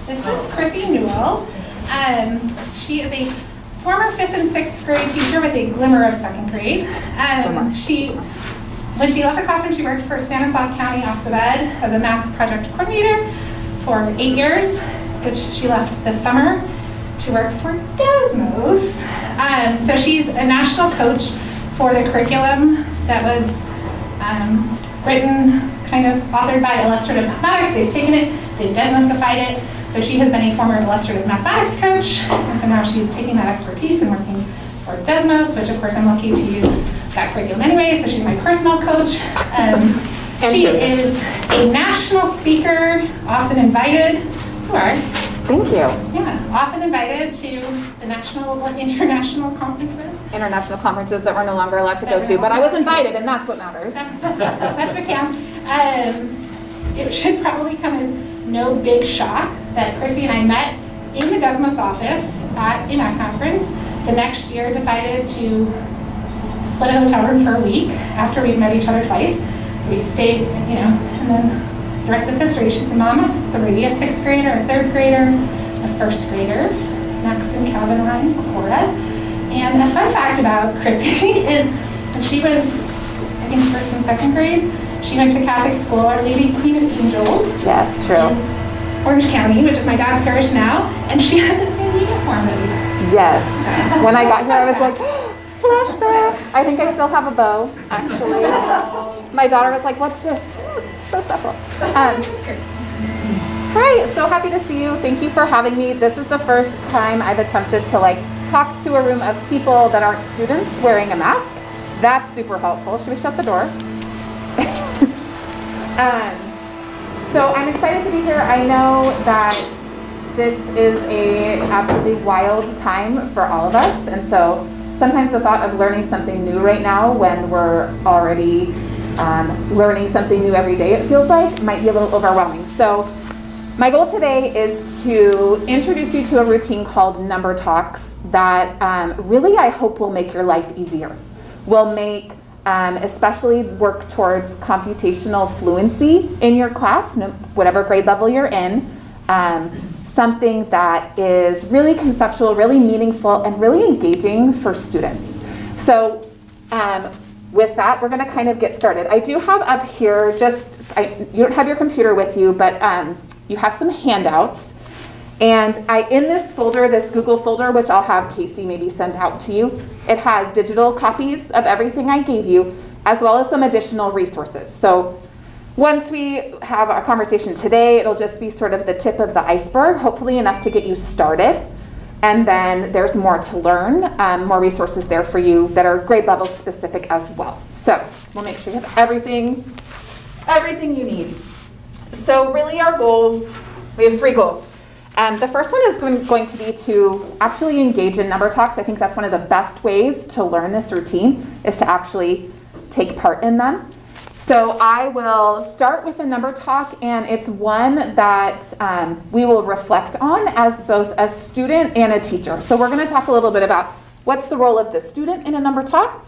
This is Chrissy Newell. She is a former 5th and 6th grade teacher with a glimmer of 2nd grade. When she left the classroom, she worked for Stanislaus County Office of Ed as a math project coordinator for 8 years, which she left this summer to work for Desmos. So she's a national coach for the curriculum that was written, kind of authored by Illustrative Mathematics. They've taken it, they've Desmosified it. So she has been a former illustrative mathematics coach, and so now she's taking that expertise and working for Desmos, which of course I'm lucky to use that curriculum anyway, so she's my personal coach. She is a national speaker, often invited. You are. Thank you. Yeah, often invited to the national or international conferences. International conferences that we're no longer allowed to go to, but I was invited, and that's what matters. That's what counts. It should probably come as no big shock that Chrissy and I met in the Desmos office at a MAC conference. The next year decided to split a hotel room for a week after we'd met each other twice. So we stayed, and then the rest is history. She's the mom of 3, a 6th grader, a 3rd grader, a 1st grader, Max and Calvin Ryan, Cora. And a fun fact about Chrissy is when she was, I think, 1st and 2nd grade, she went to Catholic school, Our Lady Queen of Angels. Yes, true. In Orange County, which is my dad's parish now, and she had the same uniform that we had. Yes. When I got here, I was like, flashbacks. I think I still have a bow, actually. My daughter was like, what's this? Oh, it's so special. This is Chrissy. Right, so happy to see you. Thank you for having me. This is the first time I've attempted to talk to a room of people that aren't students wearing a mask. That's super helpful. Should we shut the door? So I'm excited to be here. I know that this is a absolutely wild time for all of us, and so sometimes the thought of learning something new right now when we're already learning something new every day, it feels like, might be a little overwhelming. So my goal today is to introduce you to a routine called Number Talks that really I hope will make your life easier, will make especially work towards computational fluency in your class, whatever grade level you're in, something that is really conceptual, really meaningful, and really engaging for students. So with that, we're going to kind of get started. I do have up here you don't have your computer with you, but you have some handouts. And in this folder, this Google folder, which I'll have Casey maybe send out to you, it has digital copies of everything I gave you, as well as some additional resources. So once we have our conversation today, it'll just be sort of the tip of the iceberg, hopefully enough to get you started. And then there's more to learn, more resources there for you that are grade level specific as well. So we'll make sure you have everything you need. So really our goals, we have 3 goals. The first one is going to be to actually engage in Number Talks. I think that's one of the best ways to learn this routine, is to actually take part in them. So I will start with a number talk, and it's one that we will reflect on as both a student and a teacher. So we're going to talk a little bit about what's the role of the student in a number talk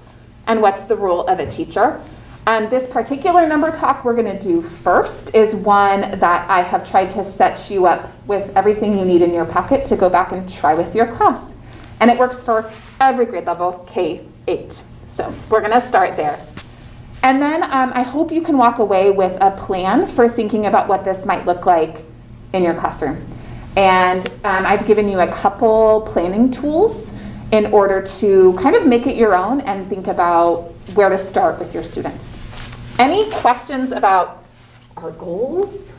and what's the role of a teacher. This particular number talk we're going to do first is one that I have tried to set you up with everything you need in your packet to go back and try with your class. And it works for every grade level, K-8. So we're going to start there. And then I hope you can walk away with a plan for thinking about what this might look like in your classroom. And I've given you a couple planning tools in order to kind of make it your own and think about where to start with your students. Any questions about our goals?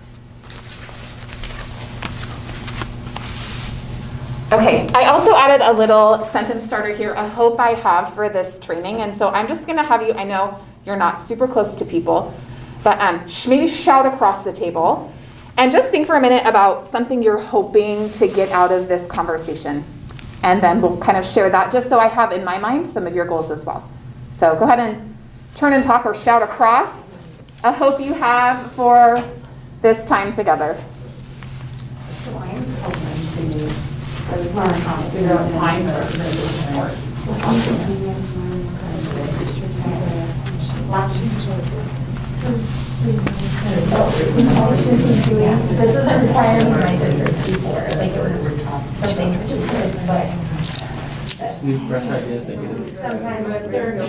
Okay, I also added a little sentence starter here, a hope I have for this training. And so I'm just gonna have you, I know you're not super close to people, but maybe shout across the table and just think for a minute about something you're hoping to get out of this conversation. And then we'll kind of share that just so I have in my mind some of your goals as well. So go ahead and turn and talk or shout across a hope you have for this time together. So I'm hoping to learn how to figure out time support. This is a requirement. before, like something, just kind of like. New fresh ideas that get us excited. Sometimes they're and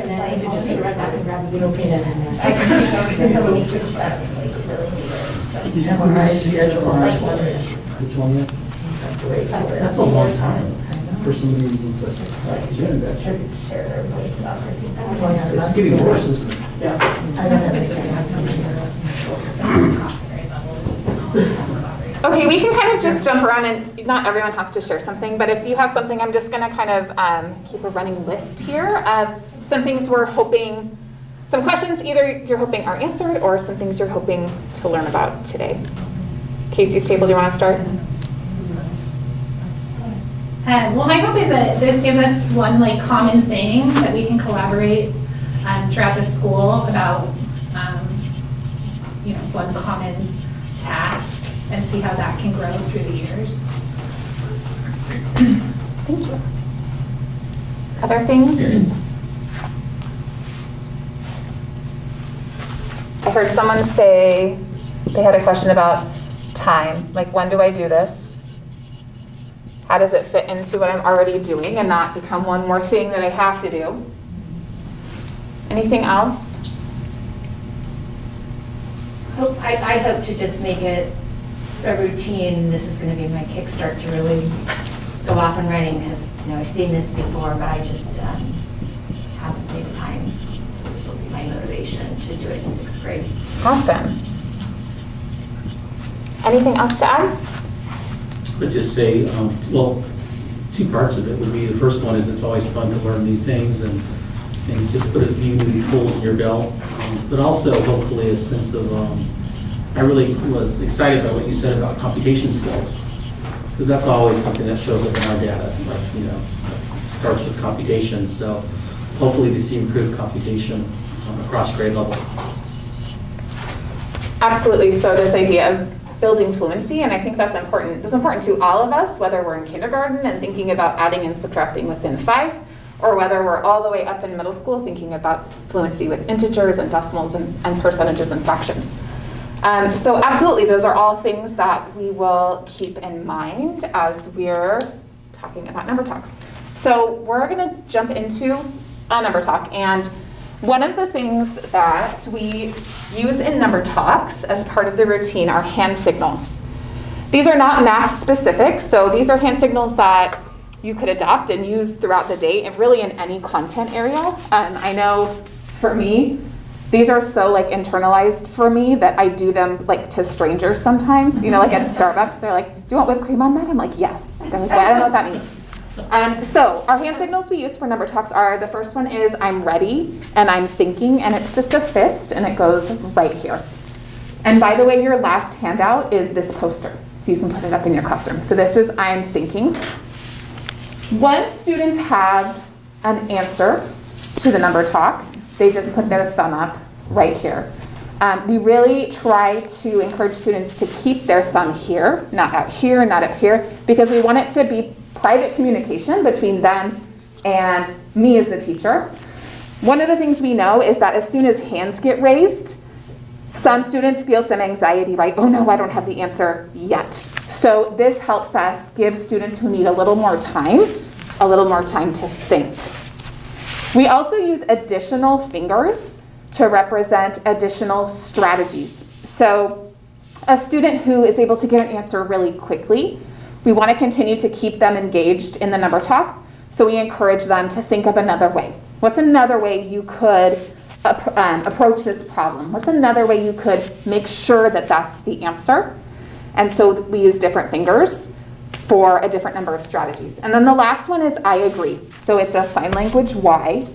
then you just run back and grab a little bit of Which one yet? That's a long time for somebody who's in such a gym. It's getting worse, isn't it? Okay, we can kind of just jump around and not everyone has to share something, but if you have something, I'm just gonna kind of keep a running list here of some things we're hoping, some questions either you're hoping are answered or some things you're hoping to learn about today. Casey's table, do you wanna start? Well, my hope is that this gives us one like common thing that we can collaborate throughout the school about, one common task and see how that can grow through the years. Thank you. Other things? I heard someone say they had a question about time, like when do I do this? How does it fit into what I'm already doing and not become one more thing that I have to do? Anything else? I hope to just make it a routine. This is going to be my kickstart to really go off and running because, I've seen this before, but I just haven't made the time. So this will be my motivation to do it in 6th grade. Awesome. Anything else to add? But just say, two parts of it would be, the first one is it's always fun to learn new things and just put a few new tools in your belt. But also hopefully a sense of, I really was excited by what you said about computation skills. Because that's always something that shows up in our data, starts with computation. So hopefully we see improved computation across grade levels. Absolutely. So this idea of building fluency, and I think that's important. It's important to all of us, whether we're in kindergarten and thinking about adding and subtracting within 5, or whether we're all the way up in middle school thinking about fluency with integers and decimals and percentages and fractions. So absolutely, those are all things that we will keep in mind as we're talking about number talks. So we're going to jump into a number talk, and one of the things that we use in number talks as part of the routine are hand signals. These are not math specific, so these are hand signals that you could adopt and use throughout the day and really in any content area. I know for me, these are so internalized for me that I do them to strangers sometimes. Like at Starbucks, they're like, do you want whipped cream on that? I'm like, yes. They're like, well, I don't know what that means. So our hand signals we use for number talks are, the first one is I'm ready and I'm thinking, and it's just a fist and it goes right here. And by the way, your last handout is this poster, so you can put it up in your classroom. So this is I'm thinking. Once students have an answer to the number talk, they just put their thumb up right here. We really try to encourage students to keep their thumb here, not out here, not up here, because we want it to be private communication between them and me as the teacher. One of the things we know is that as soon as hands get raised, some students feel some anxiety, right? Oh no, I don't have the answer yet. So this helps us give students who need a little more time to think. We also use additional fingers to represent additional strategies. So a student who is able to get an answer really quickly, we want to continue to keep them engaged in the number talk, so we encourage them to think of another way. What's another way you could approach this problem? What's another way you could make sure that that's the answer? And so we use different fingers for a different number of strategies. And then the last one is I agree. So it's a sign language Y,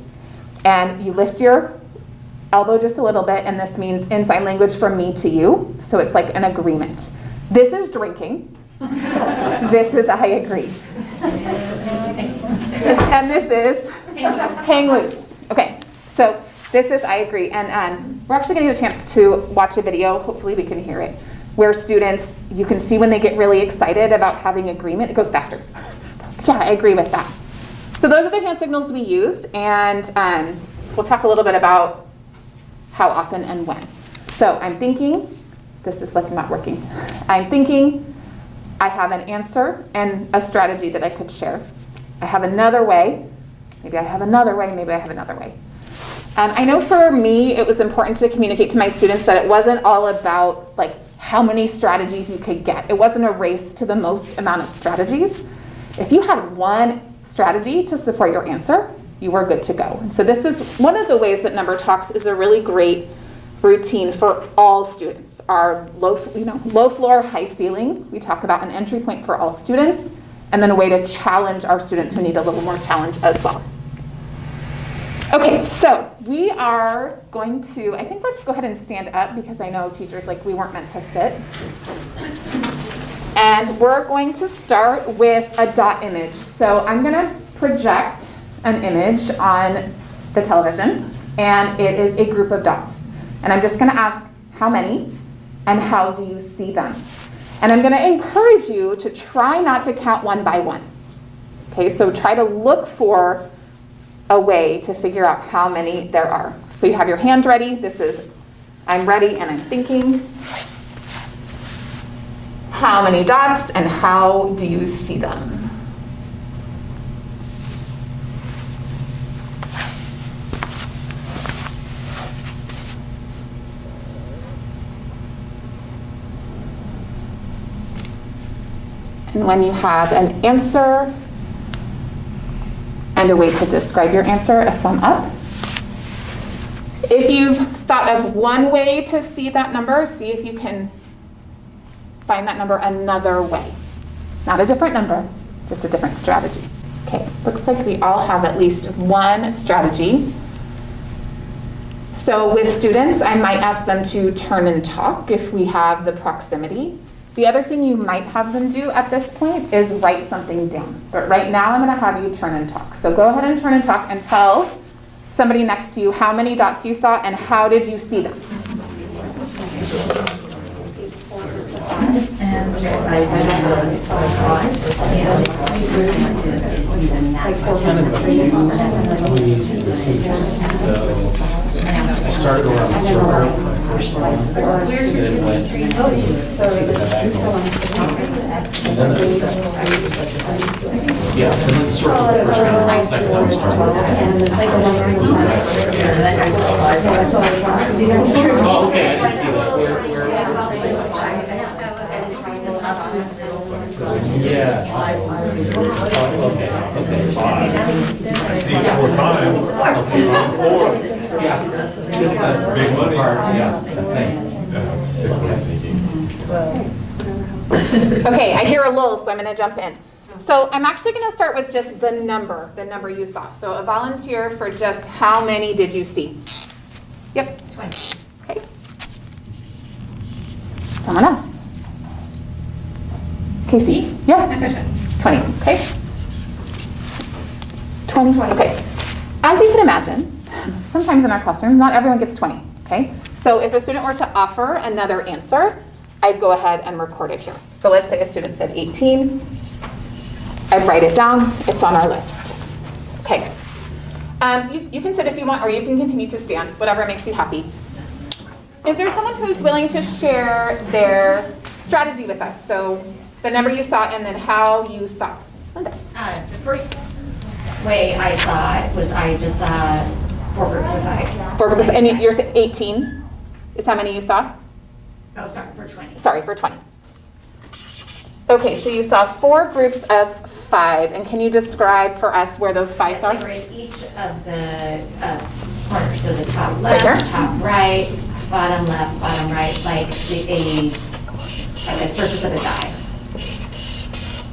and you lift your elbow just a little bit, and this means in sign language from me to you. So it's like an agreement. This is drinking. This is I agree. And this is hang loose. Okay, so this is I agree. And we're actually going to get a chance to watch a video, hopefully we can hear it, where students, you can see when they get really excited about having agreement, it goes faster. Yeah, I agree with that. So those are the hand signals we use, and we'll talk a little bit about how often and when. So I'm thinking, this is like not working. I'm thinking, I have an answer and a strategy that I could share. I have another way, maybe I have another way, maybe I have another way. I know for me, it was important to communicate to my students that it wasn't all about like how many strategies you could get. It wasn't a race to the most amount of strategies. If you had one strategy to support your answer, you were good to go. And so this is one of the ways that Number Talks is a really great routine for all students. Our low floor, high ceiling, we talk about an entry point for all students, and then a way to challenge our students who need a little more challenge as well. Okay, so we are going to, I think let's go ahead and stand up because I know teachers, like we weren't meant to sit. And we're going to start with a dot image. So I'm gonna project an image on the television, and it is a group of dots. And I'm just gonna ask how many and how do you see them? And I'm gonna encourage you to try not to count one by one. Okay, so try to look for a way to figure out how many there are. So you have your hand ready. This is, I'm ready and I'm thinking. How many dots and how do you see them? And when you have an answer, and a way to describe your answer, a thumb up. If you've thought of one way to see that number, see if you can find that number another way. Not a different number, just a different strategy. Okay, looks like we all have at least one strategy. So with students, I might ask them to turn and talk if we have the proximity. The other thing you might have them do at this point is write something down. But right now I'm gonna have you turn and talk. So go ahead and turn and talk and tell somebody next to you how many dots you saw and how did you see them. I started around zero my first one, and then went to the diagonals. And then yeah, so then sort of the first one and the second one started. Oh, okay, I didn't see that. Where? Yeah. Oh, okay. I see 4 times. Okay. 4. Yeah. Big money. Yeah, the same. Yeah, it's sick way of thinking. Okay, I hear a lull, so I'm gonna jump in. So I'm actually gonna start with just the number you saw. So a volunteer for just how many did you see? Yep. 20. Okay. Someone else? Casey? Yeah. I said 20, okay. 20, okay. As you can imagine, sometimes in our classrooms, not everyone gets 20, okay? So if a student were to offer another answer, I'd go ahead and record it here. So let's say a student said 18. I'd write it down, it's on our list. Okay. You can sit if you want, or you can continue to stand, whatever makes you happy. Is there someone who's willing to share their strategy with us? So the number you saw and then how you saw. Linda. The first way I saw it was I just saw 4 groups of 5. 4 groups, and you're 18 is how many you saw? Oh, sorry, for 20. Sorry, for 20. Okay, so you saw 4 groups of 5, and can you describe for us where those 5s are? They were in each of the corners, so the top Right left, here? top right, bottom left, bottom right, like a surface of a die.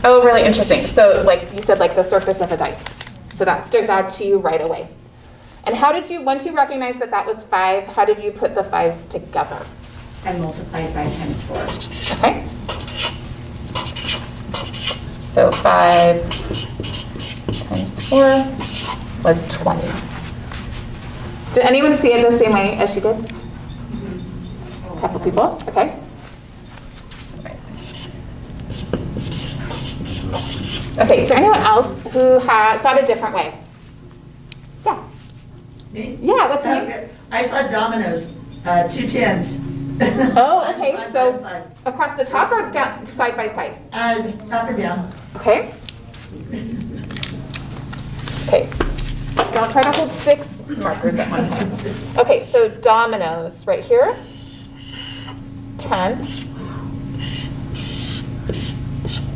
Oh, really interesting. So like you said, like the surface of a dice. So that stood out to you right away. And how did you, once you recognized that that was 5, how did you put the 5s together? I multiplied by times 4. Okay. So 5 times 4 was 20. Did anyone see it the same way as she did? A couple people, okay. Okay, is there anyone else who saw it a different way? Yeah. Me? Yeah, what's your name? Okay. I saw dominoes, 2 10s. Oh, okay, Five, so five, five. across the top or down, side by side? Just top or down. Okay. Okay. Don't try to hold 6 markers at one time. Okay, so dominoes right here. 10.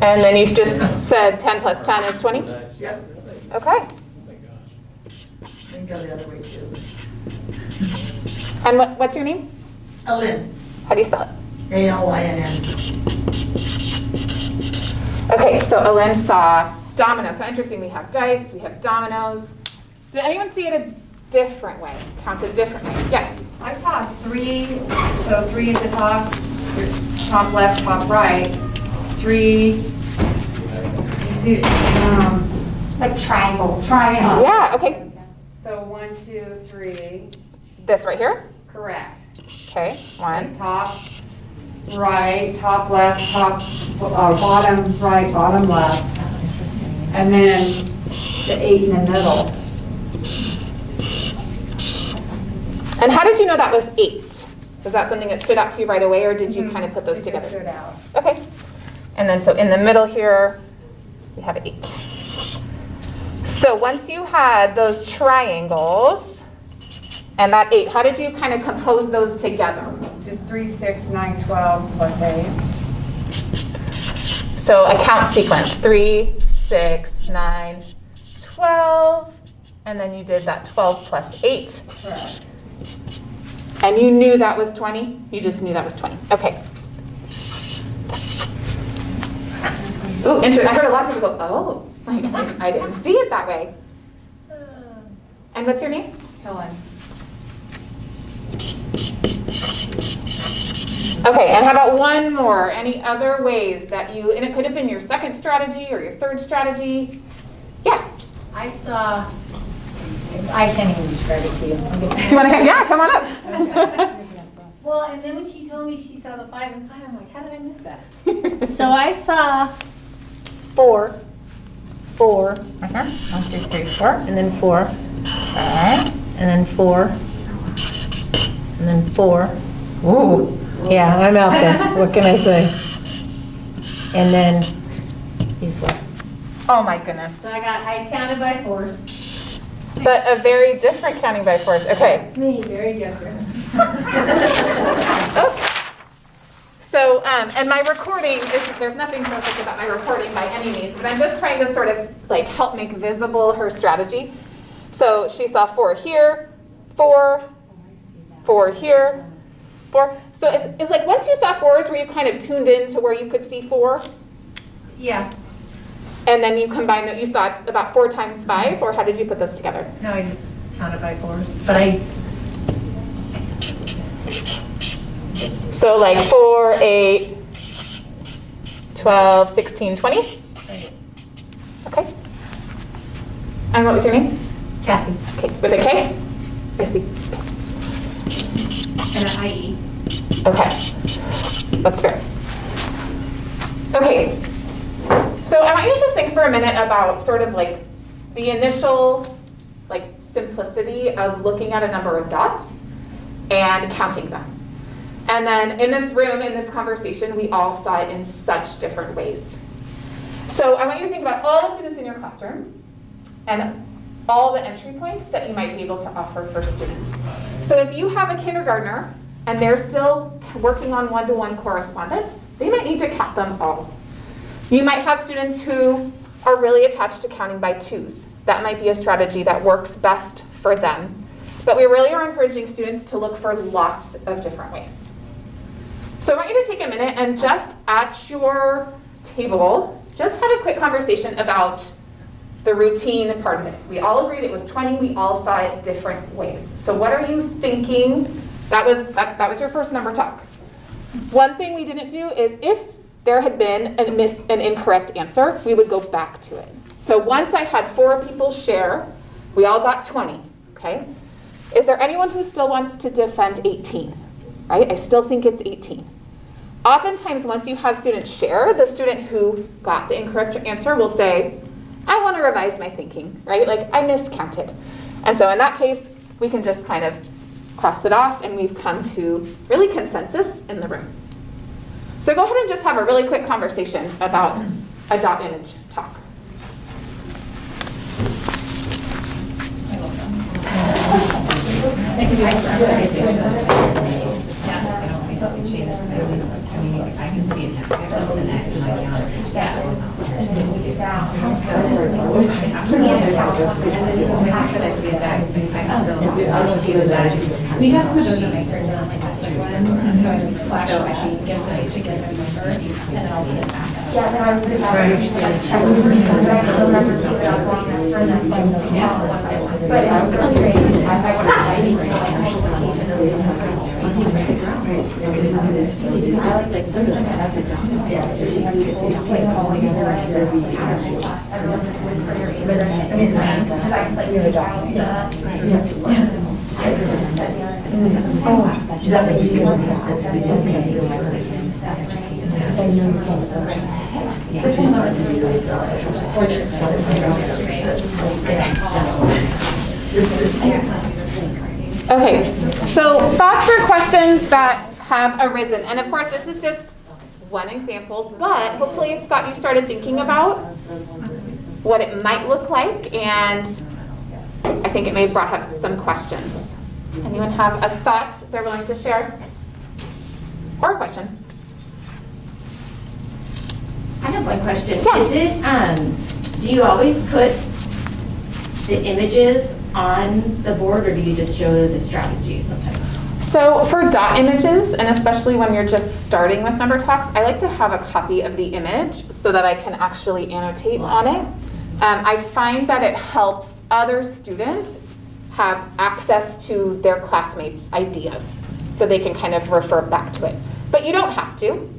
And then you just said 10 plus 10 is 20? Yep. Okay. And go the other way too. And what's your name? Alyn, How do you spell it? Alyn. Okay, so Alyn saw dominoes. So interesting, we have dice, we have dominoes. Did anyone see it a different way? Counted differently? Yes. I saw 3, so 3 at the top left, top right, 3, you see, Like triangles. triangle. Yeah, okay. So 1, 2, 3, This right here? correct. Okay, 1. Top right, top left, bottom right, bottom left, and then the 8 in the middle. And how did you know that was 8? Was that something that stood out to you right away, or did you kind of put those It just together? stood out. Okay. And then so in the middle here, we have 8. So once you had those triangles and that 8, how did you kind of compose those together? Just 3, 6, 9, 12 plus 8. So a count sequence, 3, 6, 9, 12, and then you did that 12 plus 8. Correct. And you knew that was 20? You just knew that was 20. Okay. Ooh, interesting. I heard a lot of people go, oh, I didn't see it that way. And what's your name? Helen. Okay, and how about one more? Any other ways that you, and it could have been your second strategy or your third strategy? Yes. I saw, I can't even describe it to you. Do you want to, yeah, come on up. Well, and then when she told me she saw the 5 and 5, I'm like, how did I miss that? So I saw 4, 4, 1, 2, 3, 4, and then 4, and then 4, and then 4. Ooh, yeah, I'm out there. What can I say? And then these 4. Oh my goodness. So I counted by 4s. But a very different counting by 4s. Okay. Me, very different. Okay. So, and my recording there's nothing perfect about my recording by any means, but I'm just trying to sort of like help make visible her strategy. So she saw 4 here, 4, 4 here, 4. So it's like once you saw 4s, were you kind of tuned in to where you could see 4? Yeah, And then you combined that, you thought about 4 times 5, or how did you put those together? no, I just counted by 4s, but I. So like 4, 8, 12, 16, 20? Okay. And what was your name? Kathy. Okay, with a K? I see. And an IE. Okay, that's fair. Okay, so I want you to just think for a minute about sort of like the initial like simplicity of looking at a number of dots and counting them. And then in this room, in this conversation, we all saw it in such different ways. So I want you to think about all the students in your classroom and all the entry points that you might be able to offer for students. So if you have a kindergartner and they're still working on one-to-one correspondence, they might need to count them all. You might have students who are really attached to counting by 2s. That might be a strategy that works best for them. But we really are encouraging students to look for lots of different ways. So I want you to take a minute and just at your table, just have a quick conversation about the routine part of it. We all agreed it was 20, we all saw it different ways. So what are you thinking? That was your first number talk. One thing we didn't do is if there had been an incorrect answer, we would go back to it. So once I had 4 people share, we all got 20, okay? Is there anyone who still wants to defend 18, right? I still think it's 18. Oftentimes, once you have students share, the student who got the incorrect answer will say, I want to revise my thinking, right? Like, I miscounted. And so in that case, we can just kind of cross it off, and we've come to really consensus in the room. So go ahead and just have a really quick conversation about a dot image talk. We have some of those in my curriculum, like that ones, and so I just flash out actually get the number, and then I'll put it back Okay, so thoughts or questions that have arisen, and of course this is just one example, but hopefully it's got you started thinking about what it might look like, and I think it may have brought up some questions. Anyone have a thought they're willing to share? Or a question? I have one question. Yeah. Is it, do you always put the images on the board, or do you just show the strategy sometimes? So for dot images, and especially when you're just starting with number talks, I like to have a copy of the image so that I can actually annotate on it. I find that it helps other students have access to their classmates' ideas so they can kind of refer back to it. But you don't have to.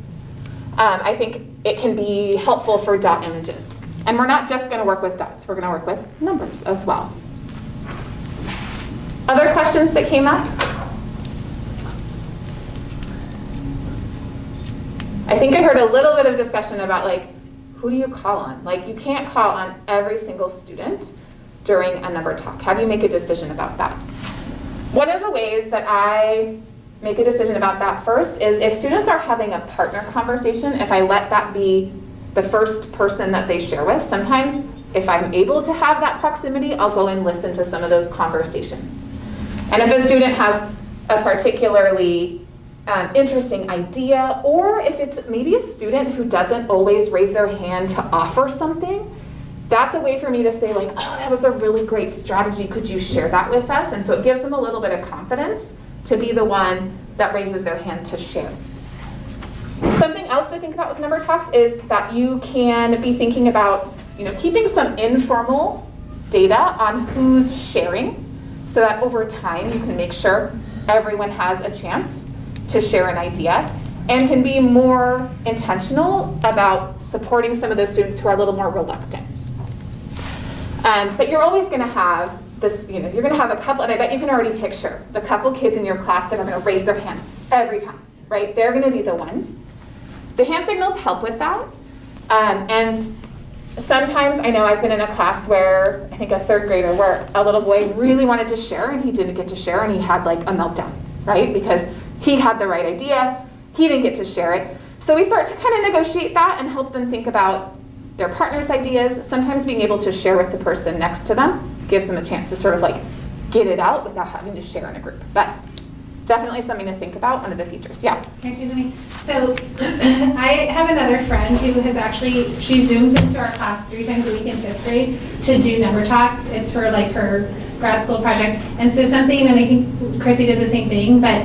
I think it can be helpful for dot images. And we're not just going to work with dots, we're going to work with numbers as well. Other questions that came up? I think I heard a little bit of discussion about like, who do you call on? Like, you can't call on every single student during a number talk. How do you make a decision about that? One of the ways that I make a decision about that first is if students are having a partner conversation, if I let that be the first person that they share with, sometimes if I'm able to have that proximity, I'll go and listen to some of those conversations. And if a student has a particularly interesting idea, or if it's maybe a student who doesn't always raise their hand to offer something, that's a way for me to say like, oh, that was a really great strategy. Could you share that with us? And so it gives them a little bit of confidence to be the one that raises their hand to share. Something else to think about with number talks is that you can be thinking about, keeping some informal data on who's sharing so that over time you can make sure everyone has a chance to share an idea and can be more intentional about supporting some of those students who are a little more reluctant. But you're always going to have this, you're going to have a couple, and I bet you can already picture the couple kids in your class that are going to raise their hand every time, right? They're going to be the ones. The hand signals help with that. And sometimes I know I've been in a class where I think a third grader where a little boy really wanted to share and he didn't get to share and he had like a meltdown, right? Because he had the right idea, he didn't get to share it. So we start to kind of negotiate that and help them think about their partner's ideas. Sometimes being able to share with the person next to them gives them a chance to sort of like get it out without having to share in a group. But definitely something to think about, one of the features. Yeah. Can I say something? So I have another friend who has actually, she Zooms into our class 3 times a week in 5th grade to do number talks. It's for like her grad school project. And so something, and I think Chrissy did the same thing, but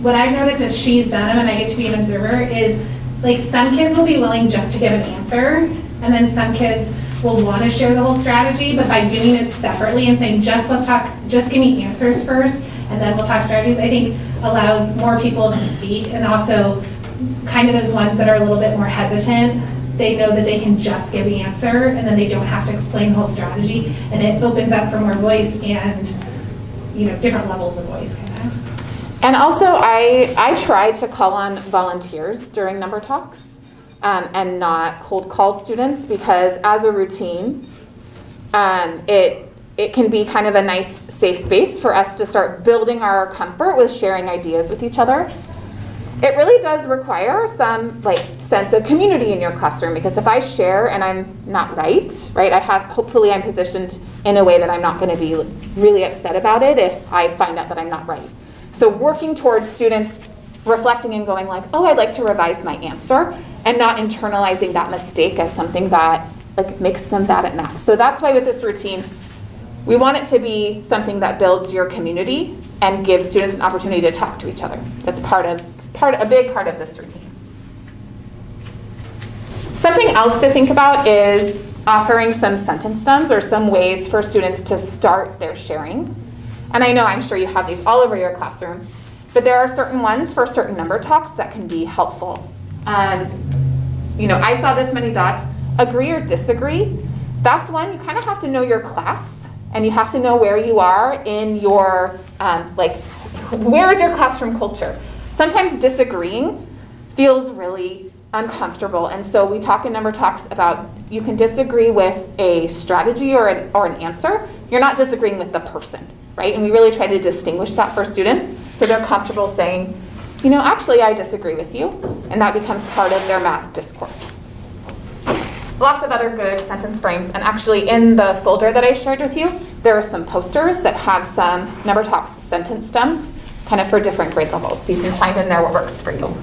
what I've noticed as she's done them and I get to be an observer is like some kids will be willing just to give an answer, and then some kids will want to share the whole strategy, but by doing it separately and saying let's talk, just give me answers first, and then we'll talk strategies, I think allows more people to speak, and also kind of those ones that are a little bit more hesitant, they know that they can just give the answer, and then they don't have to explain the whole strategy, and it opens up for more voice and different levels of voice kind of. And also, I try to call on volunteers during number talks and not cold call students, because as a routine, it it can be kind of a nice safe space for us to start building our comfort with sharing ideas with each other. It really does require some sense of community in your classroom, because if I share and I'm not right, hopefully I'm positioned in a way that I'm not going to be really upset about it if I find out that I'm not right. So working towards students reflecting and going like, oh, I'd like to revise my answer, and not internalizing that mistake as something that makes them bad at math. So that's why with this routine, we want it to be something that builds your community and gives students an opportunity to talk to each other. That's a big part of this routine. Something else to think about is offering some sentence stems or some ways for students to start their sharing. And I know, I'm sure you have these all over your classroom, but there are certain ones for certain number talks that can be helpful. I saw this many dots. Agree or disagree. That's one, you kind of have to know your class, and you have to know where you are in your, where is your classroom culture? Sometimes disagreeing feels really uncomfortable, and so we talk in number talks about you can disagree with a strategy or an answer. You're not disagreeing with the person, right? And we really try to distinguish that for students so they're comfortable saying, actually I disagree with you, and that becomes part of their math discourse. Lots of other good sentence frames, and actually in the folder that I shared with you, there are some posters that have some number talks sentence stems kind of for different grade levels, so you can find in there what works for you.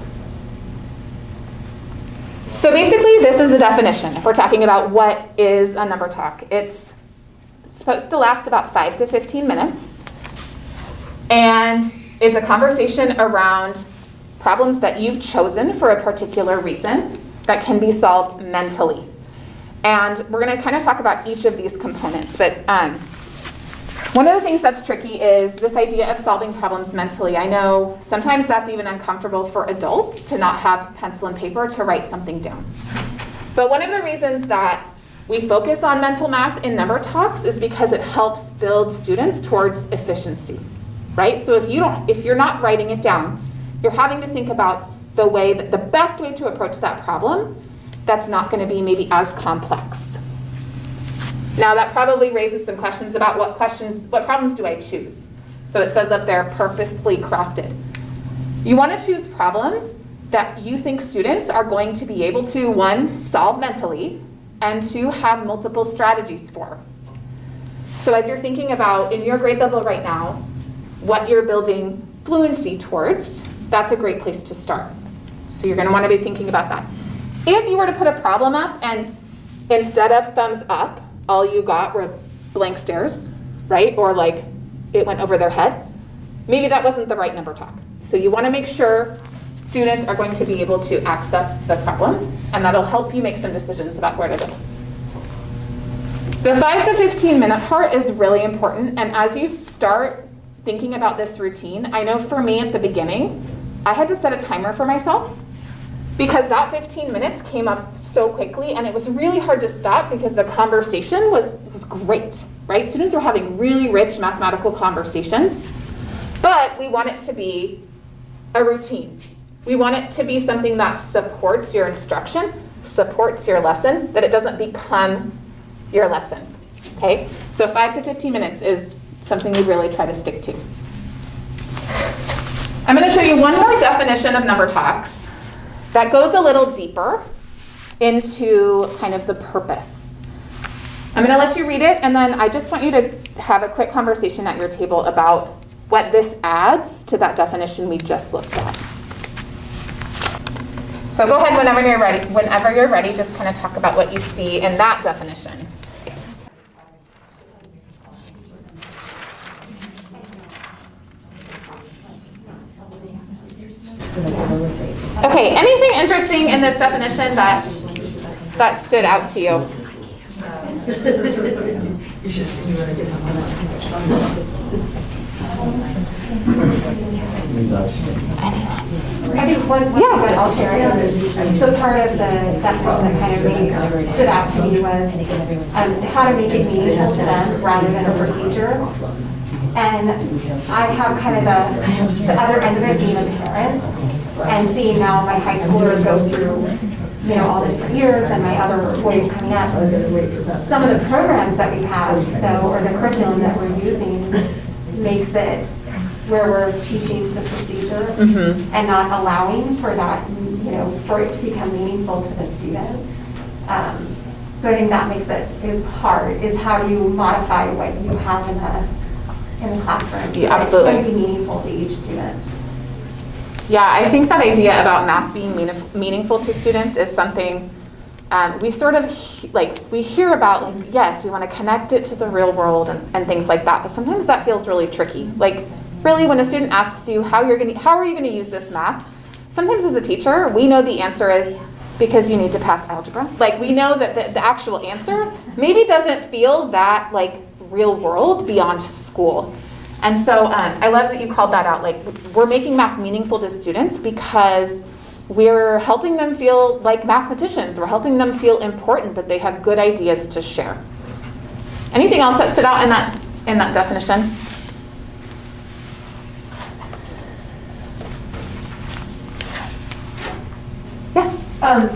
So basically this is the definition. If we're talking about what is a number talk, it's supposed to last about 5 to 15 minutes, and it's a conversation around problems that you've chosen for a particular reason that can be solved mentally. And we're going to kind of talk about each of these components, but one of the things that's tricky is this idea of solving problems mentally. I know sometimes that's even uncomfortable for adults to not have pencil and paper to write something down. But one of the reasons that we focus on mental math in number talks is because it helps build students towards efficiency, right? So if you're not writing it down, you're having to think about the best way to approach that problem that's not going to be maybe as complex. Now that probably raises some questions about what problems do I choose? So it says up there, purposefully crafted. You want to choose problems that you think students are going to be able to, one, solve mentally, and two, have multiple strategies for. So as you're thinking about, in your grade level right now, what you're building fluency towards, that's a great place to start. So you're going to want to be thinking about that. If you were to put a problem up and instead of thumbs up, all you got were blank stares, right? Or it went over their head, maybe that wasn't the right number talk. So you want to make sure students are going to be able to access the problem, and that'll help you make some decisions about where to go. The 5 to 15 minute part is really important, and as you start thinking about this routine, I know for me at the beginning, I had to set a timer for myself because that 15 minutes came up so quickly, and it was really hard to stop because the conversation was great, right? Students were having really rich mathematical conversations, but we want it to be a routine. We want it to be something that supports your instruction, supports your lesson, that it doesn't become your lesson, okay? So 5 to 15 minutes is something we really try to stick to. I'm going to show you one more definition of number talks that goes a little deeper into kind of the purpose. I'm going to let you read it, and then I just want you to have a quick conversation at your table about what this adds to that definition we just looked at. So go ahead whenever you're ready. Whenever you're ready, just kind of talk about what you see in that definition. Okay, anything interesting in this definition that stood out to you? I think one thing that I'll share is the part of the definition that kind of stood out to me was how to make it meaningful to them rather than a procedure. And I have kind of the other end of it being a parent and seeing now my high schooler go through you know, all the different years and my other boys coming up. Some of the programs that we have, though, or the curriculum that we're using makes it where we're teaching to the procedure and not allowing for that, you know, for it to become meaningful to the student. So I think that makes it is hard, is how do you modify what you have in the classroom so Yeah, that absolutely. it's going to be meaningful to each student. Yeah, I think that idea about math being meaningful to students is something we sort of we hear about, like, yes, we want to connect it to the real world and things like that, but sometimes that feels really tricky. Like, really, when a student asks you how are you going to use this math, sometimes as a teacher, we know the answer is because you need to pass algebra. Like, we know that the actual answer maybe doesn't feel that like real world beyond school. And so I love that you called that out. Like, we're making math meaningful to students because we're helping them feel like mathematicians. We're helping them feel important, that they have good ideas to share. Anything else that stood out in that definition? Yeah.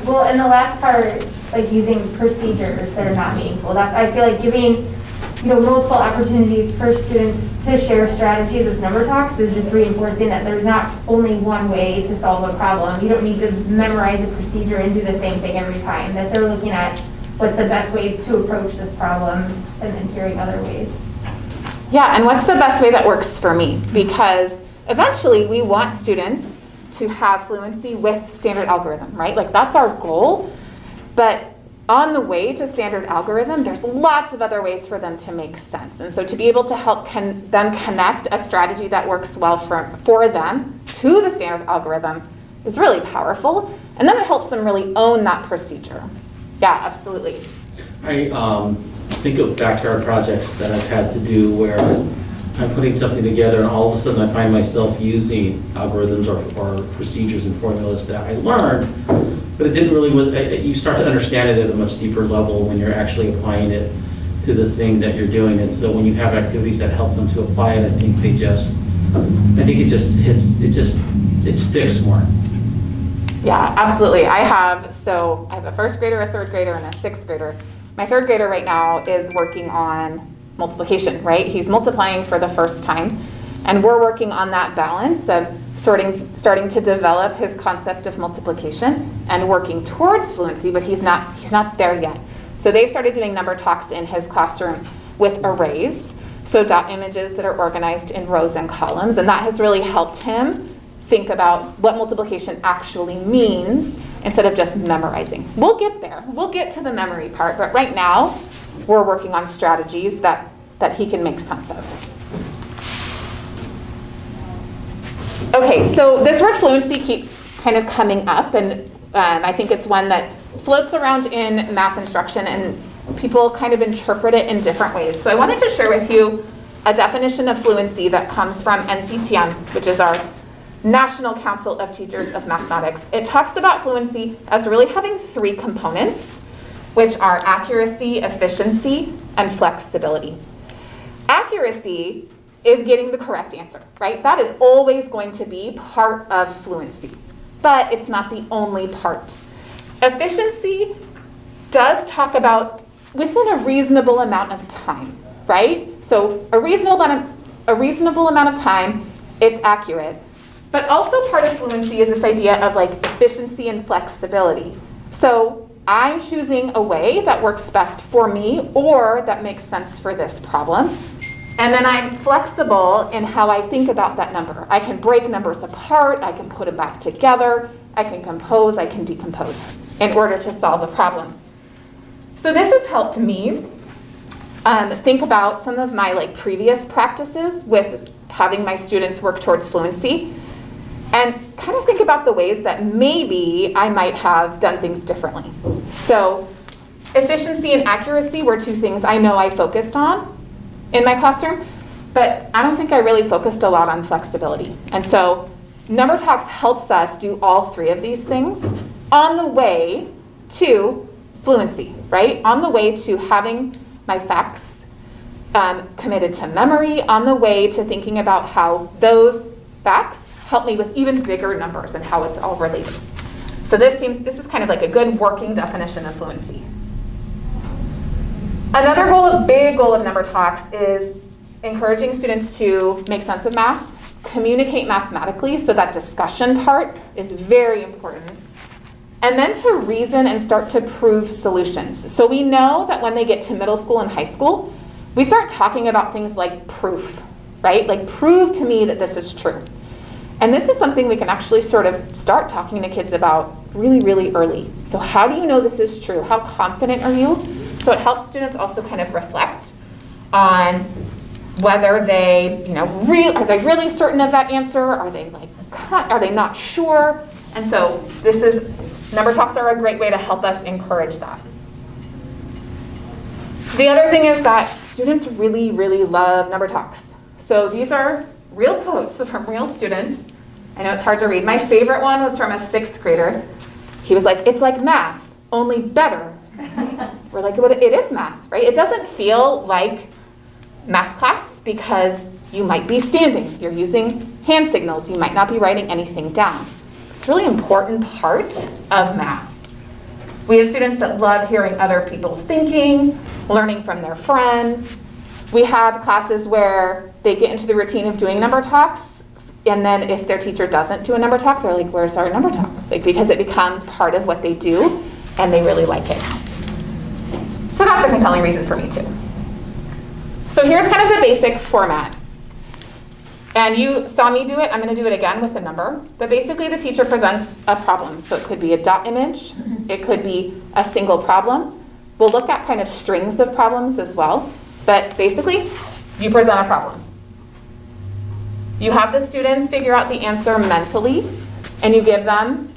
Well, in the last part, like using procedures that are not meaningful, that's, I feel like giving, you know, multiple opportunities for students to share strategies with number talks is just reinforcing that there's not only one way to solve a problem. You don't need to memorize a procedure and do the same thing every time, that they're looking at what's the best way to approach this problem and then hearing other ways. Yeah, and what's the best way that works for me? Because eventually we want students to have fluency with standard algorithm, right? Like, that's our goal. But on the way to standard algorithm, there's lots of other ways for them to make sense. And so to be able to help them connect a strategy that works well for them to the standard algorithm is really powerful. And then it helps them really own that procedure. Yeah, absolutely. I think of backyard projects that I've had to do where I'm putting something together and all of a sudden I find myself using algorithms or procedures and formulas that I learned, but it didn't really, you start to understand it at a much deeper level when you're actually applying it to the thing that you're doing. And so when you have activities that help them to apply it, I think it sticks more. Yeah, absolutely. I have a first grader, a third grader, and a sixth grader. My third grader right now is working on multiplication, right? He's multiplying for the first time. And we're working on that balance of starting to develop his concept of multiplication and working towards fluency, but he's not there yet. So they've started doing number talks in his classroom with arrays, so dot images that are organized in rows and columns, and that has really helped him think about what multiplication actually means instead of just memorizing. We'll get there. We'll get to the memory part, but right now we're working on strategies that he can make sense of. Okay, so this word fluency keeps kind of coming up, and I think it's one that floats around in math instruction, and people kind of interpret it in different ways. So I wanted to share with you a definition of fluency that comes from NCTM, which is our National Council of Teachers of Mathematics. It talks about fluency as really having three components, which are accuracy, efficiency, and flexibility. Accuracy is getting the correct answer, right? That is always going to be part of fluency, but it's not the only part. Efficiency does talk about within a reasonable amount of time, right? So a reasonable amount of time, it's accurate. But also part of fluency is this idea of like efficiency and flexibility. So I'm choosing a way that works best for me or that makes sense for this problem. And then I'm flexible in how I think about that number. I can break numbers apart, I can put them back together, I can compose, I can decompose in order to solve a problem. So this has helped me think about some of my previous practices with having my students work towards fluency and kind of think about the ways that maybe I might have done things differently. So efficiency and accuracy were two things I know I focused on in my classroom, but I don't think I really focused a lot on flexibility. And so Number Talks helps us do all three of these things on the way to fluency, right? On the way to having my facts committed to memory, on the way to thinking about how those facts help me with even bigger numbers and how it's all related. So So this is kind of like a good working definition of fluency. Another big goal of Number Talks is encouraging students to make sense of math, communicate mathematically, so that discussion part is very important. And then to reason and start to prove solutions. So we know that when they get to middle school and high school, we start talking about things like proof, right? Like, prove to me that this is true. And this is something we can actually sort of start talking to kids about really, really early. So how do you know this is true? How confident are you? So it helps students also kind of reflect on whether they, are they really certain of that answer? Are they not sure? And so Number Talks are a great way to help us encourage that. The other thing is that students really, really love Number Talks. So these are real quotes from real students. I know it's hard to read. My favorite one was from a 6th grader. He was like, "It's like math, only better." We're like, well, it is math, right? It doesn't feel like math class because you might be standing. You're using hand signals. You might not be writing anything down. It's a really important part of math. We have students that love hearing other people's thinking, learning from their friends. We have classes where they get into the routine of doing Number Talks, and then if their teacher doesn't do a Number Talk, they're like, "Where's our Number Talk?" Because it becomes part of what they do, and they really like it. So that's a compelling reason for me too. So here's kind of the basic format. And you saw me do it, I'm going to do it again with a number. But basically the teacher presents a problem. So it could be a dot image, it could be a single problem. We'll look at kind of strings of problems as well. But basically, you present a problem. You have the students figure out the answer mentally, and you give them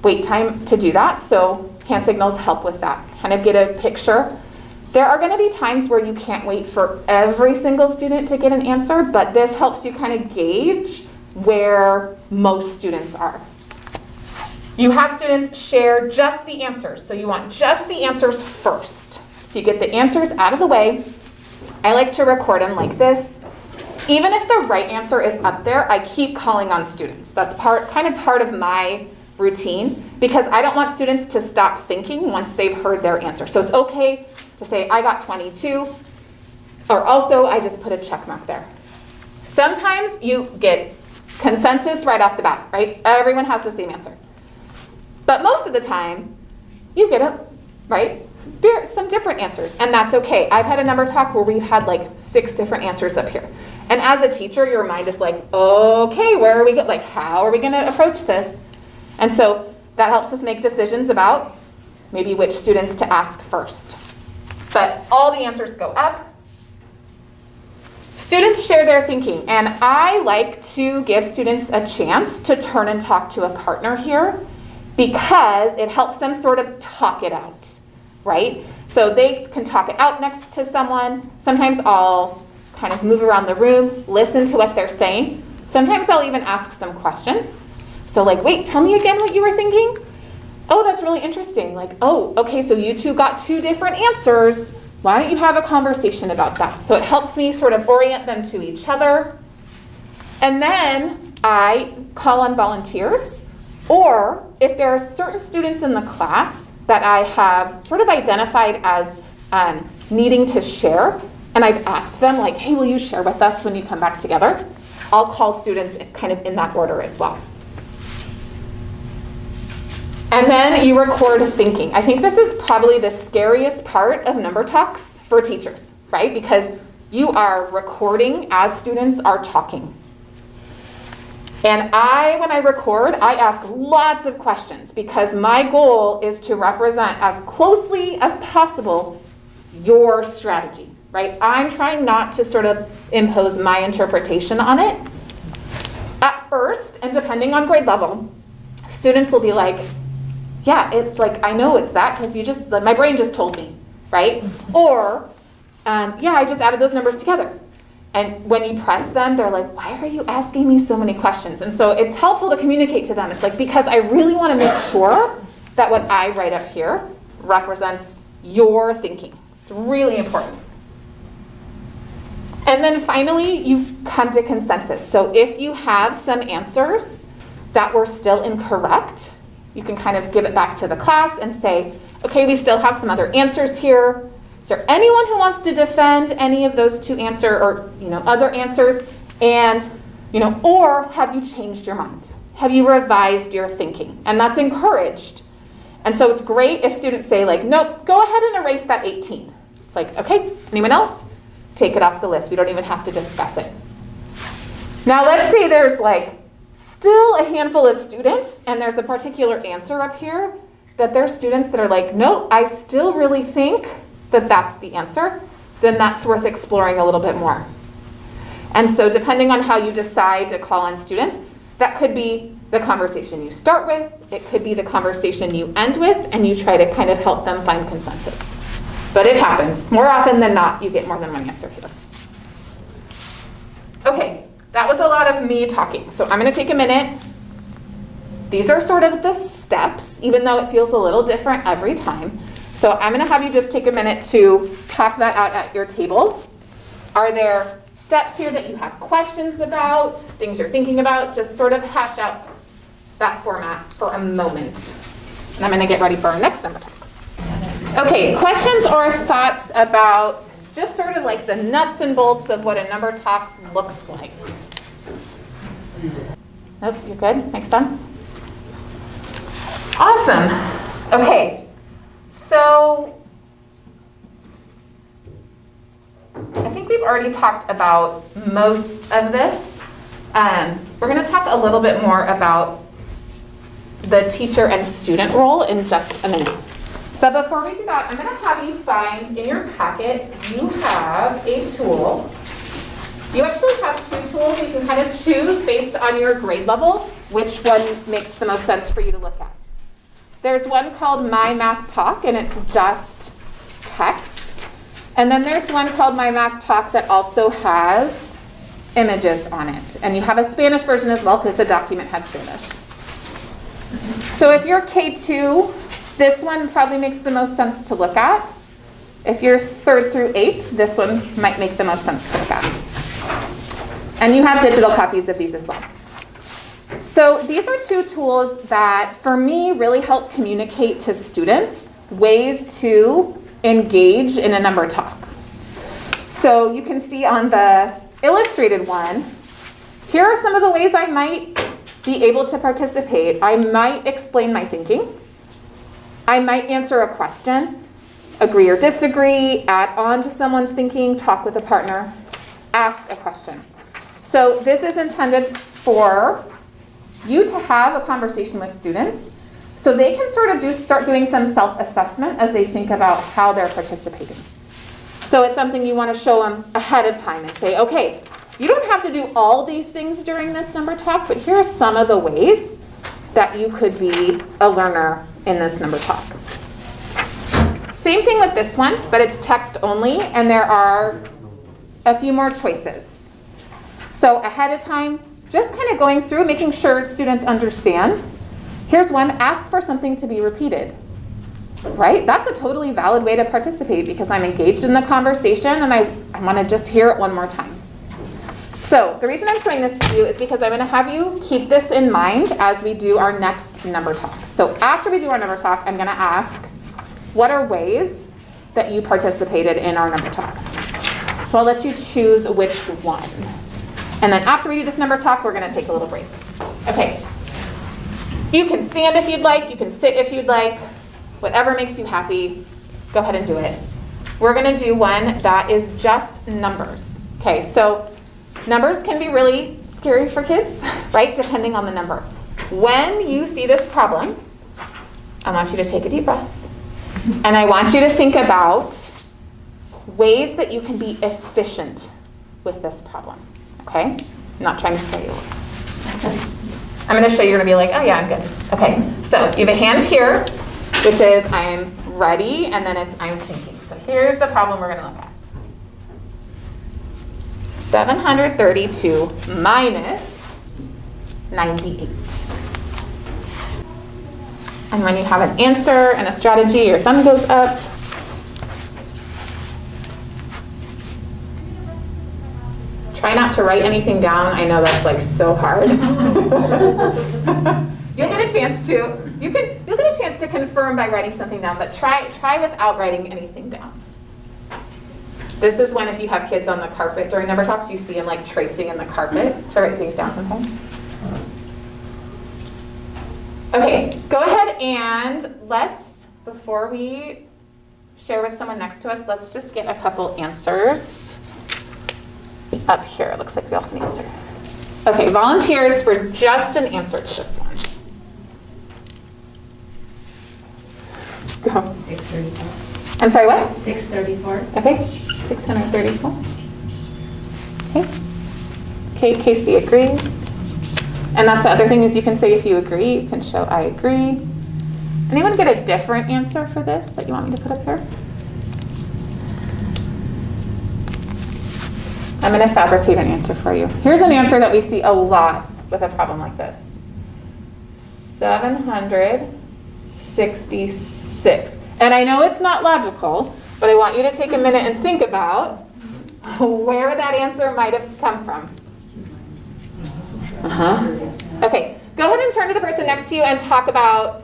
wait time to do that. So hand signals help with that. Kind of get a picture. There are going to be times where you can't wait for every single student to get an answer, but this helps you kind of gauge where most students are. You have students share just the answers, so you want just the answers first. So you get the answers out of the way. I like to record them like this. Even if the right answer is up there, I keep calling on students. That's kind of part of my routine, because I don't want students to stop thinking once they've heard their answer. So it's okay to say, "I got 22, or also I just put a check mark there. Sometimes you get consensus right off the bat, right? Everyone has the same answer. But most of the time, you get it, right? There are some different answers, and that's okay. I've had a Number Talk where we've had like 6 different answers up here. And as a teacher, your mind is like, okay, where are we going? Like, how are we going to approach this? And so that helps us make decisions about maybe which students to ask first. But all the answers go up. Students share their thinking, and I like to give students a chance to turn and talk to a partner here, because it helps them sort of talk it out, right? So they can talk it out next to someone. Sometimes I'll kind of move around the room, listen to what they're saying. Sometimes I'll even ask some questions. So like, wait, tell me again what you were thinking? Oh, that's really interesting. Like, oh, okay, so you two got 2 different answers. Why don't you have a conversation about that? So it helps me sort of orient them to each other. And then I call on volunteers, or if there are certain students in the class that I have sort of identified as needing to share, and I've asked them like, hey, will you share with us when you come back together? I'll call students kind of in that order as well. And then you record thinking. I think this is probably the scariest part of Number Talks for teachers, right? Because you are recording as students are talking. And when I record, I ask lots of questions, because my goal is to represent as closely as possible your strategy, right? I'm trying not to sort of impose my interpretation on it. At first, and depending on grade level, students will be like, yeah, it's like, I know it's that because my brain just told me, right? Or, yeah, I just added those numbers together. And when you press them, they're like, why are you asking me so many questions? And so it's helpful to communicate to them. It's like, because I really want to make sure that what I write up here represents your thinking. It's really important. And then finally, you come to consensus. So if you have some answers that were still incorrect, You can kind of give it back to the class and say, okay, we still have some other answers here. Is there anyone who wants to defend any of those two other answers? And, or have you changed your mind? Have you revised your thinking? And that's encouraged. And so it's great if students say like, nope, go ahead and erase that 18. It's like, okay, anyone else? Take it off the list. We don't even have to discuss it. Now let's say there's like still a handful of students and there's a particular answer up here that there's students that are like, no, I still really think that that's the answer. Then that's worth exploring a little bit more. And so depending on how you decide to call on students, that could be the conversation you start with, it could be the conversation you end with, and you try to kind of help them find consensus. But it happens. More often than not, you get more than one answer here. Okay, that was a lot of me talking. So I'm going to take a minute. These are sort of the steps, even though it feels a little different every time. So I'm going to have you just take a minute to talk that out at your table. Are there steps here that you have questions about, things you're thinking about? Just sort of hash out that format for a moment. And I'm going to get ready for our next number talk. Okay, questions or thoughts about just sort of like the nuts and bolts of what a number talk looks like? Nope, you're good? Makes sense? Awesome. Okay, so I think we've already talked about most of this. We're going to talk a little bit more about the teacher and student role in just a minute. But before we do that, I'm going to have you find in your packet, you have a tool. You actually have two tools. You can kind of choose based on your grade level which one makes the most sense for you to look at. There's one called My Math Talk, and it's just text. And then there's one called My Math Talk that also has images on it. And you have a Spanish version as well because the document had Spanish. So if you're K2, this one probably makes the most sense to look at. If you're 3rd through 8th, this one might make the most sense to look at. And you have digital copies of these as well. So these are two tools that, for me, really help communicate to students ways to engage in a number talk. So you can see on the illustrated one, here are some of the ways I might be able to participate. I might explain my thinking. I might answer a question, agree or disagree, add on to someone's thinking, talk with a partner, ask a question. So this is intended for you to have a conversation with students so they can sort of start doing some self-assessment as they think about how they're participating. So it's something you want to show them ahead of time and say, okay, you don't have to do all these things during this number talk, but here are some of the ways that you could be a learner in this number talk. Same thing with this one, but it's text only, and there are a few more choices. So ahead of time, just kind of going through, making sure students understand. Here's one, ask for something to be repeated. Right? That's a totally valid way to participate because I'm engaged in the conversation and I want to just hear it one more time. So the reason I'm showing this to you is because I'm going to have you keep this in mind as we do our next number talk. So after we do our number talk, I'm going to ask, what are ways that you participated in our number talk? So I'll let you choose which one. And then after we do this number talk, we're going to take a little break. Okay. You can stand if you'd like. You can sit if you'd like. Whatever makes you happy, go ahead and do it. We're going to do one that is just numbers. Okay, so numbers can be really scary for kids, right? Depending on the number. When you see this problem, I want you to take a deep breath. And I want you to think about ways that you can be efficient with this problem. Okay? I'm not trying to scare you. I'm going to show you, you're going to be like, oh yeah, I'm good. Okay, so you have a hand here, which is I'm ready, and then it's I'm thinking. So here's the problem we're going to look at. 732 minus 98. And when you have an answer and a strategy, your thumb goes up. Try not to write anything down. I know that's like so hard. You'll get a chance to, you'll get a chance to confirm by writing something down, but try without writing anything down. This is when if you have kids on the carpet during number talks, you see them like tracing in the carpet to write things down sometimes. Okay, go ahead and let's, before we share with someone next to us, let's just get a couple answers up here. It looks like we all have an answer. Okay, volunteers for just an answer to this one. Go. 634. I'm sorry, what? 634. Okay, 634. Okay. Okay, Casey agrees. And that's the other thing is you can say if you agree, you can show I agree. Anyone get a different answer for this that you want me to put up here? I'm going to fabricate an answer for you. Here's an answer that we see a lot with a problem like this. 766. And I know it's not logical, but I want you to take a minute and think about where that answer might have come from. Okay, go ahead and turn to the person next to you and talk about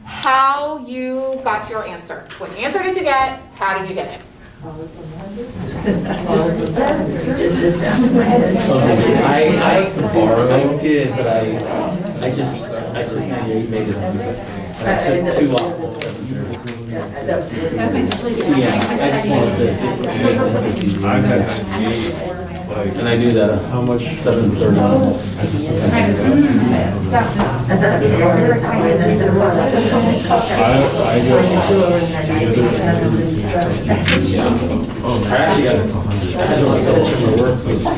how you got your answer. What answer did you get? How did you get it? I did, but I took 98, made it 100. And I took 2 off the 730. That's my facilitation. Yeah, I just wanted to make the numbers easy. I had 98, like, And I knew that how much 730 was. I actually got it to 100. I had to like double check my work because you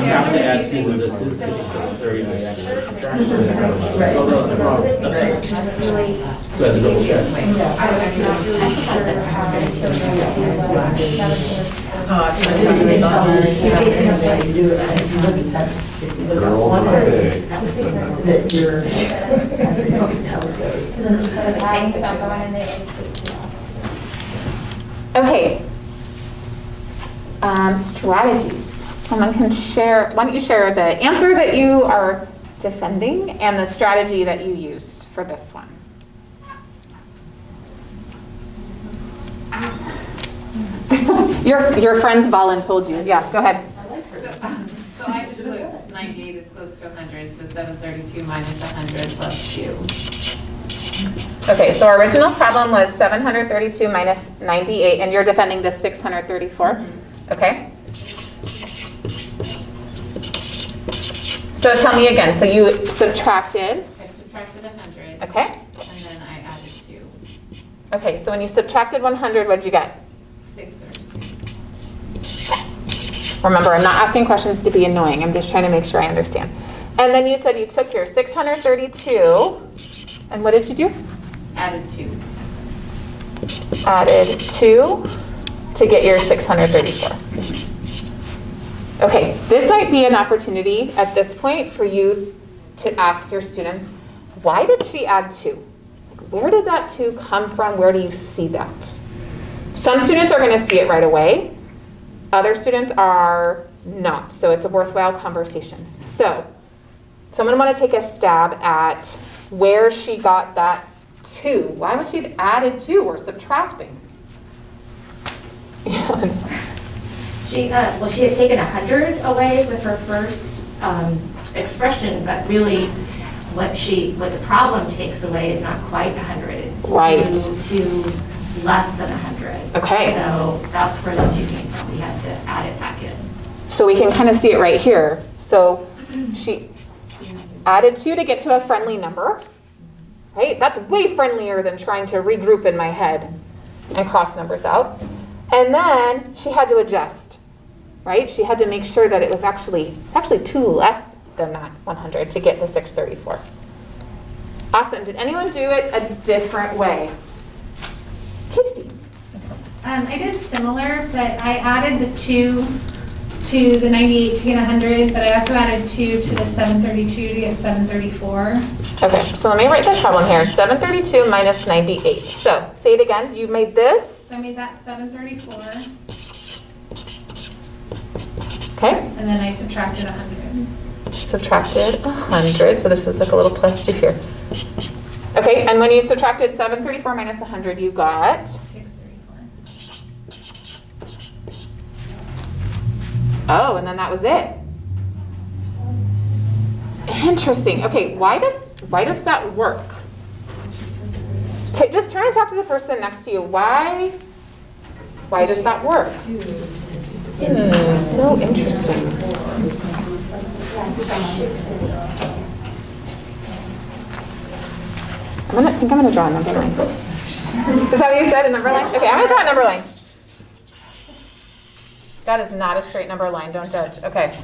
have to add 2 with the 730 and I actually subtracted it. So I had to double check. girl on my day. Okay. Strategies. Someone can share, why don't you share the answer that you are defending and the strategy that you used for this one. Your friends Balin told you. Yeah, go ahead. So I just put 98 is close to 100, so 732 minus 100 plus 2. Okay, so our original problem was 732 minus 98, and you're defending the 634? Okay. So tell me again, so you subtracted? I subtracted 100. Okay. And then I added 2. Okay, so when you subtracted 100, what did you get? 632. Remember, I'm not asking questions to be annoying. I'm just trying to make sure I understand. And then you said you took your 632, and what did you do? Added 2. Added 2 to get your 634. Okay, this might be an opportunity at this point for you to ask your students, why did she add 2? Where did that 2 come from? Where do you see that? Some students are going to see it right away. Other students are not, so it's a worthwhile conversation. So, someone want to take a stab at where she got that 2. Why would she have added 2 or subtracting? She had taken 100 away with her first expression, but really what the problem takes away is not quite 100. It's Right. to less than 100. Okay. So that's where the 2 came from. We had to add it back in. So we can kind of see it right here. So she added 2 to get to a friendly number, right? That's way friendlier than trying to regroup in my head and cross numbers out. And then she had to adjust, right? She had to make sure that it's actually 2 less than that 100 to get the 634. Awesome. Did anyone do it a different way? Casey. I did similar, but I added the 2 to the 98 to get 100, but I also added 2 to the 732 to get 734. Okay, so let me write this problem here. 732 minus 98. So say it again. You made this. So I made that 734. Okay, And then I subtracted 100. subtracted 100, so this is like a little plus 2 here. Okay, and when you subtracted 734 minus 100, you got? 634. Oh, and then that was it. Interesting. Okay, why does that work? Just try and talk to the person next to you. Why does that work? So interesting. I think I'm gonna draw a number line. Is that what you said, a number line? Okay, I'm gonna draw a number line. That is not a straight number line, don't judge. Okay.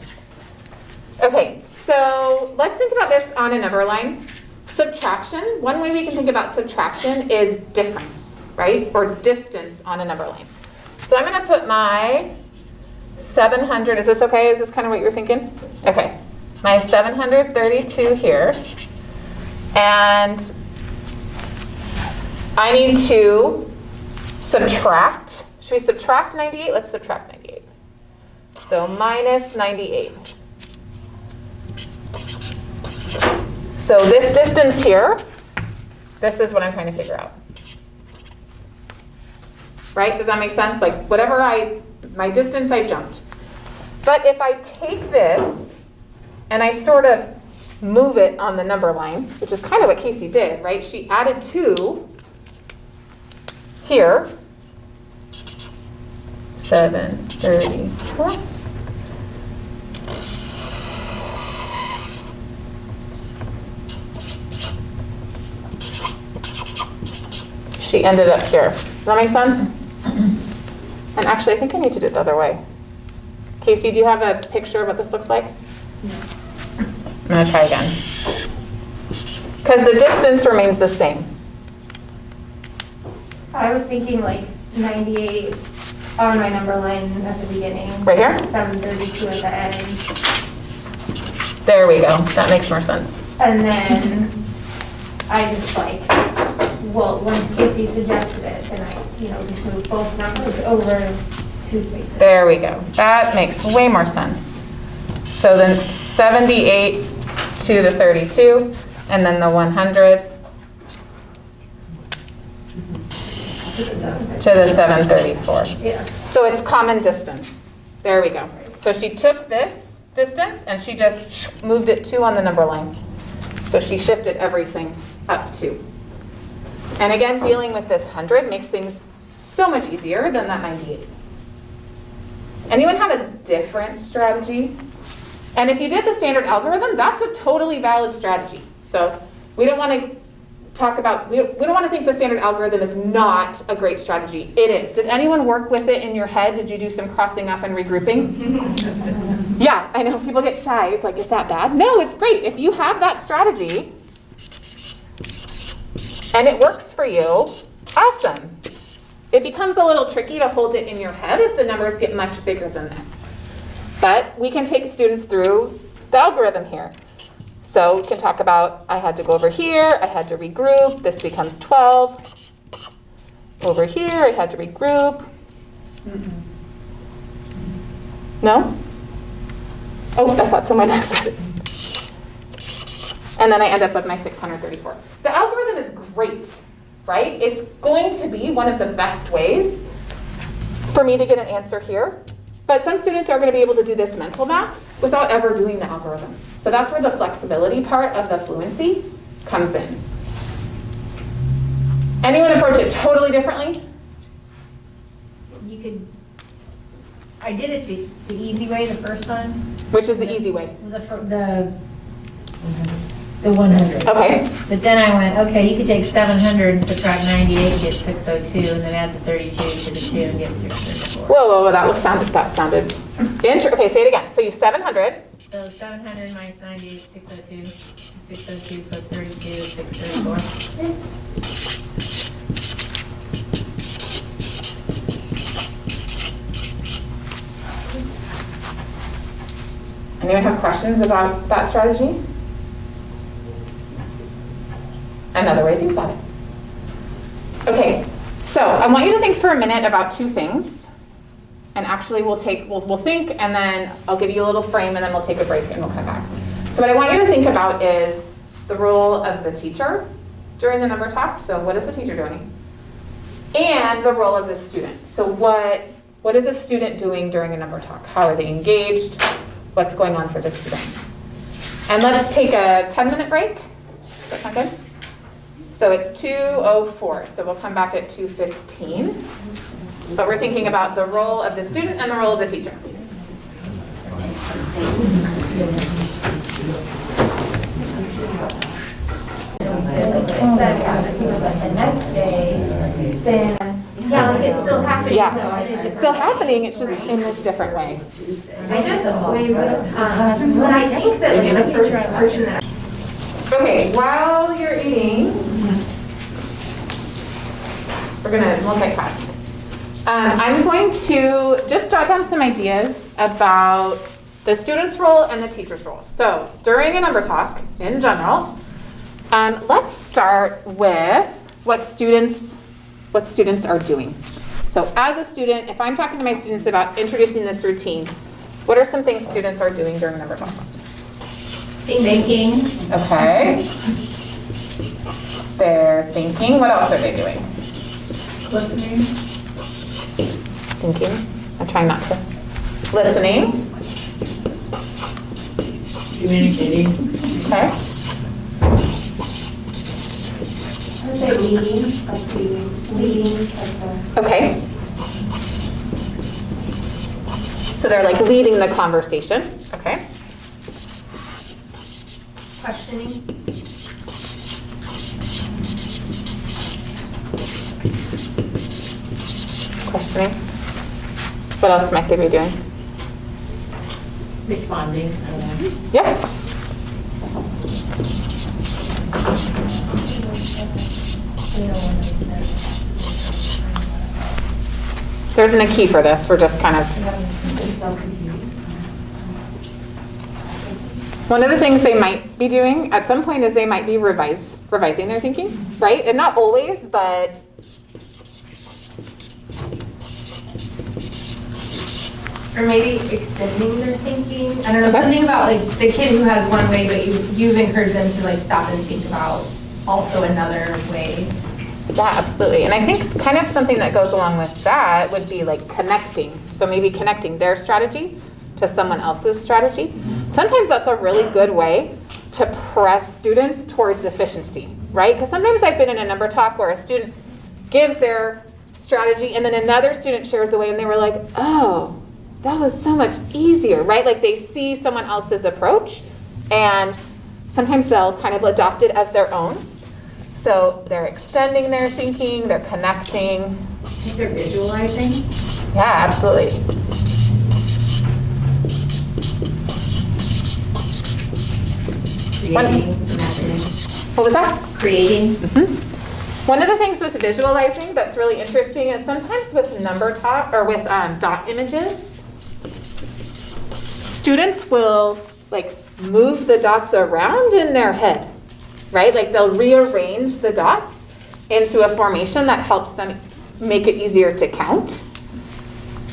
Okay, so let's think about this on a number line. Subtraction, one way we can think about subtraction is difference, right? Or distance on a number line. So I'm gonna put my 700, is this okay? Is this kind of what you were thinking? Okay, my 732 here. And I need to subtract. Should we subtract 98? Let's subtract 98. So minus 98. So this distance here, this is what I'm trying to figure out. Right? Does that make sense? Like whatever my distance I jumped. But if I take this and I sort of move it on the number line, which is kind of what Casey did, right? She added 2 here, 734. She ended up here. Does that make sense? And actually, I think I need to do it the other way. Casey, do you have a picture of what this looks like? No. I'm going to try again. Because the distance remains the same. I was thinking like 98 on my number line at the beginning. Right here? 732 at the end. There we go. That makes more sense. And then I just like, well, when Chrissy suggested it, then I, just moved both numbers over 2 spaces. There we go. That makes way more sense. So then 78 to the 32, and then the 100 to the 734. Yeah. So it's common distance. There we go. So she took this distance and she just moved it 2 on the number line. So she shifted everything up 2. And again, dealing with this 100 makes things so much easier than that 98. Anyone have a different strategy? And if you did the standard algorithm, that's a totally valid strategy. So we don't want to talk about, we don't want to think the standard algorithm is not a great strategy. It is. Did anyone work with it in your head? Did you do some crossing off and regrouping? Yeah, I know people get shy. It's like, is that bad? No, it's great. If you have that strategy and it works for you, awesome. It becomes a little tricky to hold it in your head if the numbers get much bigger than this. But we can take students through the algorithm here. So we can talk about, I had to go over here, I had to regroup, this becomes 12. Over here, I had to regroup. No? Oh, I thought someone else said it. And then I end up with my 634. The algorithm is great, right? It's going to be one of the best ways for me to get an answer here. But some students are going to be able to do this mental math without ever doing the algorithm. So that's where the flexibility part of the fluency comes in. Anyone approach it totally differently? You could, I did it the easy way the first time. Which is the easy way? The 100. Okay. But then I went, okay, you could take 700 and subtract 98 and get 602, and then add the 32 to the 2 and get 634. Whoa, that sounded okay, say it again. So you have 700. So 700 minus 98, 602. 602 plus 32 is 634. Anyone have questions about that strategy? Another way to think about it. Okay, so I want you to think for a minute about 2 things. and actually we'll think, and then I'll give you a little frame, and then we'll take a break and we'll come back. So what I want you to think about is the role of the teacher during the number talk. So what is the teacher doing? And the role of the student. So what is the student doing during a number talk? How are they engaged? What's going on for the student? And let's take a 10-minute break. Does that sound good? So it's 2:04, so we'll come back at 2:15. But we're thinking about the role of the student and the role of the teacher. The next day, then, yeah, like it's still happening. Yeah, it's still happening, it's just in this different way. I just always, when I think that like the first person that. Okay, while you're eating, we're gonna multitask. I'm going to just jot down some ideas about the student's role and the teacher's role. So during a number talk, in general, let's start with what students are doing. So as a student, if I'm talking to my students about introducing this routine, what are some things students are doing during number talks? Thinking. Okay. They're thinking. What else are they doing? Listening. Thinking. I'm trying not to. Listening. Communicating. Okay. I would say leading, like the. Okay. So they're like leading the conversation. Okay. Questioning. Questioning. What else might they be doing? Responding. I don't know. Yeah. There isn't a key for this. We're just kind of. One of the things they might be doing at some point is they might be revising their thinking, right? And not always, but. Or maybe extending their thinking. I don't know, Okay. something about like the kid who has one way, but you've encouraged them to like stop and think about also another way. Yeah, absolutely. And I think kind of something that goes along with that would be like connecting. So maybe connecting their strategy to someone else's strategy. Sometimes that's a really good way to press students towards efficiency, right? Because sometimes I've been in a number talk where a student gives their strategy and then another student shares the way and they were like, oh, that was so much easier, right? Like they see someone else's approach and sometimes they'll kind of adopt it as their own. So they're extending their thinking, they're connecting. I think they're visualizing. Yeah, absolutely. Creating, imagining. What was that? Creating. One of the things with visualizing that's really interesting is sometimes with number talk or with dot images, students will like move the dots around in their head, right? Like they'll rearrange the dots into a formation that helps them make it easier to count.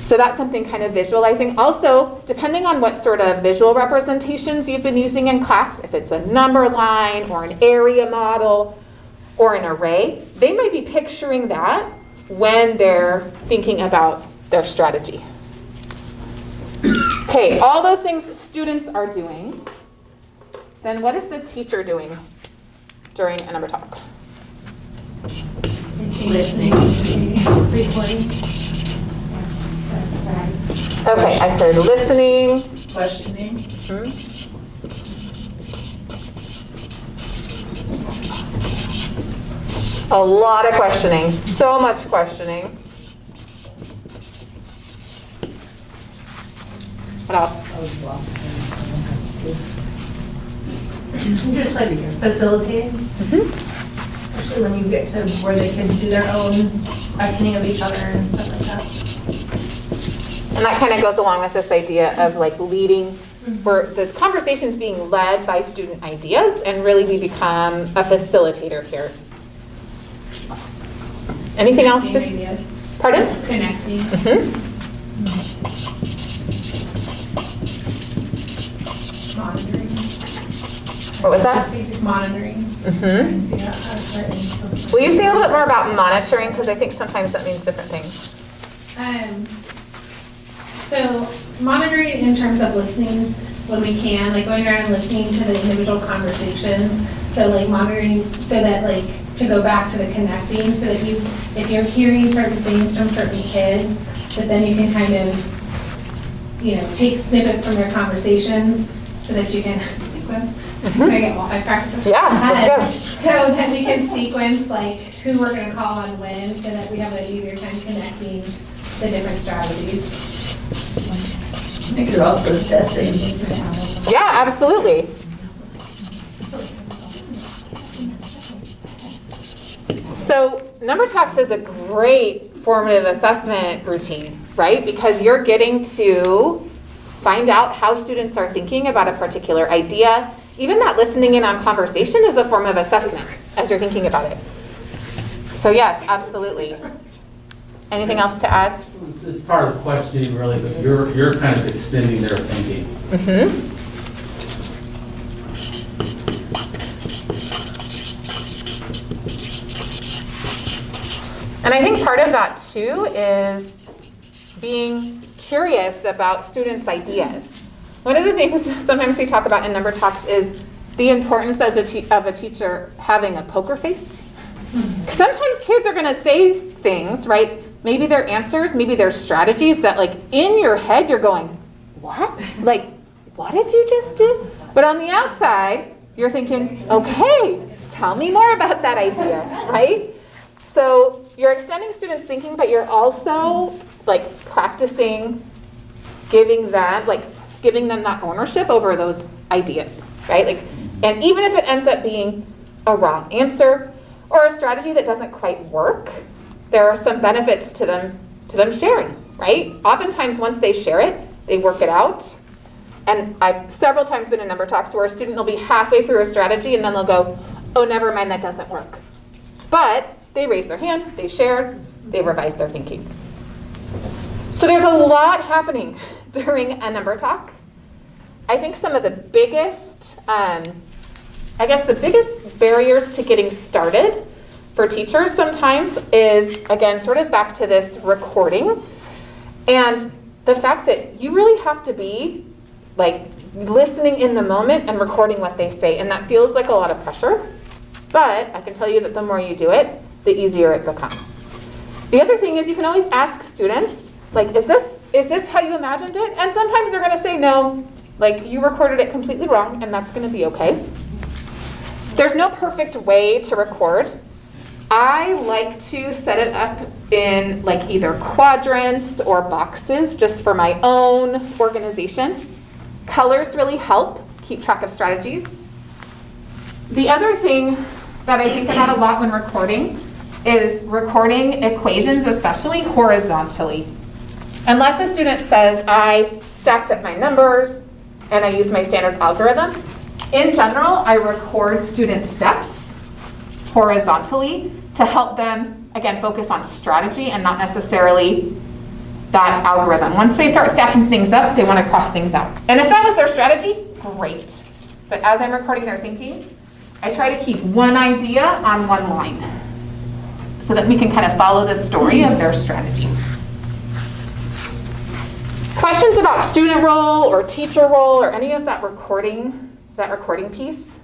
So that's something kind of visualizing. Also, depending on what sort of visual representations you've been using in class, if it's a number line or an area model or an array, they might be picturing that when they're thinking about their strategy. Okay, all those things students are doing. Then what is the teacher doing during a number talk? Listening. Recording. Okay, I heard listening. Questioning. A lot of questioning, so much questioning. What else? Just like facilitating. Especially when you get to where the kids do their own questioning of each other and stuff like that. And that kind of goes along with this idea of like leading, where the conversation's being led by student ideas and really we become a facilitator here. Anything else? Connecting ideas. Pardon? Connecting. Monitoring. What was that? Monitoring. Mm-hmm. Will you say a little bit more about monitoring? Because I think sometimes that means different things. So monitoring in terms of listening when we can, like going around and listening to the individual conversations. So like monitoring so that like to go back to the connecting so that if you're hearing certain things from certain kids, that then you can kind of, take snippets from their conversations so that you can sequence. Can I get all 5 practices? Yeah, let's go. So that we can sequence like who we're gonna call on when so that we have an easier time connecting the different strategies. I think you're also assessing. Yeah, absolutely. So Number Talks is a great formative assessment routine, right? Because you're getting to find out how students are thinking about a particular idea. Even that listening in on conversation is a form of assessment as you're thinking about it. So yes, absolutely. Anything else to add? It's part of questioning really, but you're kind of extending their thinking. Mm-hmm. And I think part of that too is being curious about students' ideas. One of the things sometimes we talk about in Number Talks is the importance of a teacher having a poker face. Sometimes kids are going to say things, right? Maybe they're answers, maybe they're strategies that like in your head you're going, what? Like, what did you just do? But on the outside, you're thinking, okay, tell me more about that idea, right? So you're extending students' thinking, but you're also like practicing giving them that ownership over those ideas, right? Like, and even if it ends up being a wrong answer or a strategy that doesn't quite work, there are some benefits to them sharing, right? Oftentimes once they share it, they work it out. And I've several times been in Number Talks where a student will be halfway through a strategy and then they'll go, oh, never mind, that doesn't work. But they raised their hand, they shared, they revised their thinking. So there's a lot happening during a Number Talk. I think some of the biggest, the biggest barriers to getting started for teachers sometimes is, again, sort of back to this recording and the fact that you really have to be like listening in the moment and recording what they say. And that feels like a lot of pressure, but I can tell you that the more you do it, the easier it becomes. The other thing is you can always ask students, like, is this how you imagined it? And sometimes they're gonna say no, like you recorded it completely wrong and that's gonna be okay. There's no perfect way to record. I like to set it up in like either quadrants or boxes just for my own organization. Colors really help keep track of strategies. The other thing that I think about a lot when recording is recording equations, especially horizontally. Unless a student says, I stacked up my numbers and I used my standard algorithm, in general, I record student steps horizontally to help them, again, focus on strategy and not necessarily that algorithm. Once they start stacking things up, they want to cross things out. And if that was their strategy, great. But as I'm recording their thinking, I try to keep one idea on one line so that we can kind of follow the story of their strategy. Questions about student role or teacher role or any of that recording piece?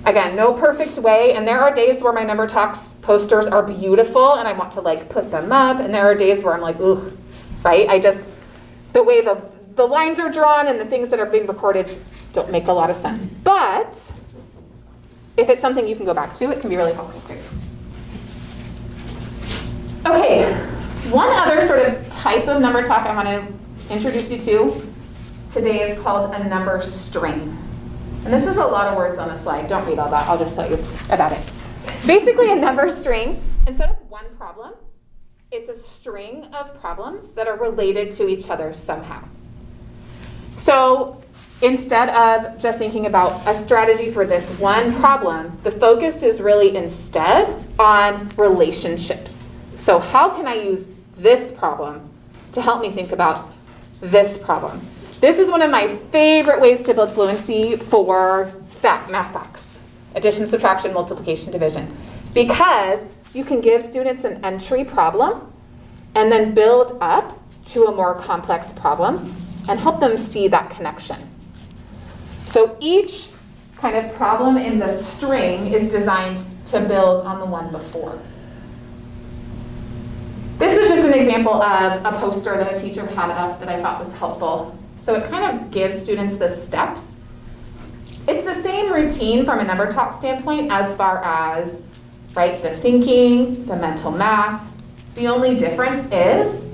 Again, no perfect way, and there are days where my Number Talks posters are beautiful and I want to like put them up, and there are days where I'm like, ooh, right? The way the lines are drawn and the things that are being recorded don't make a lot of sense. But if it's something you can go back to, it can be really helpful too. Okay, one other sort of type of Number Talk I want to introduce you to today is called a number string. And this is a lot of words on the slide. Don't read all that. I'll just tell you about it. Basically, a number string, instead of one problem, it's a string of problems that are related to each other somehow. So instead of just thinking about a strategy for this one problem, the focus is really instead on relationships. So how can I use this problem to help me think about this problem. This is one of my favorite ways to build fluency for math facts, addition, subtraction, multiplication, division, because you can give students an entry problem and then build up to a more complex problem and help them see that connection. So each kind of problem in the string is designed to build on the one before. This is just an example of a poster that a teacher had up that I thought was helpful. So it kind of gives students the steps. It's the same routine from a number talk standpoint as far as, right, the thinking, the mental math. The only difference is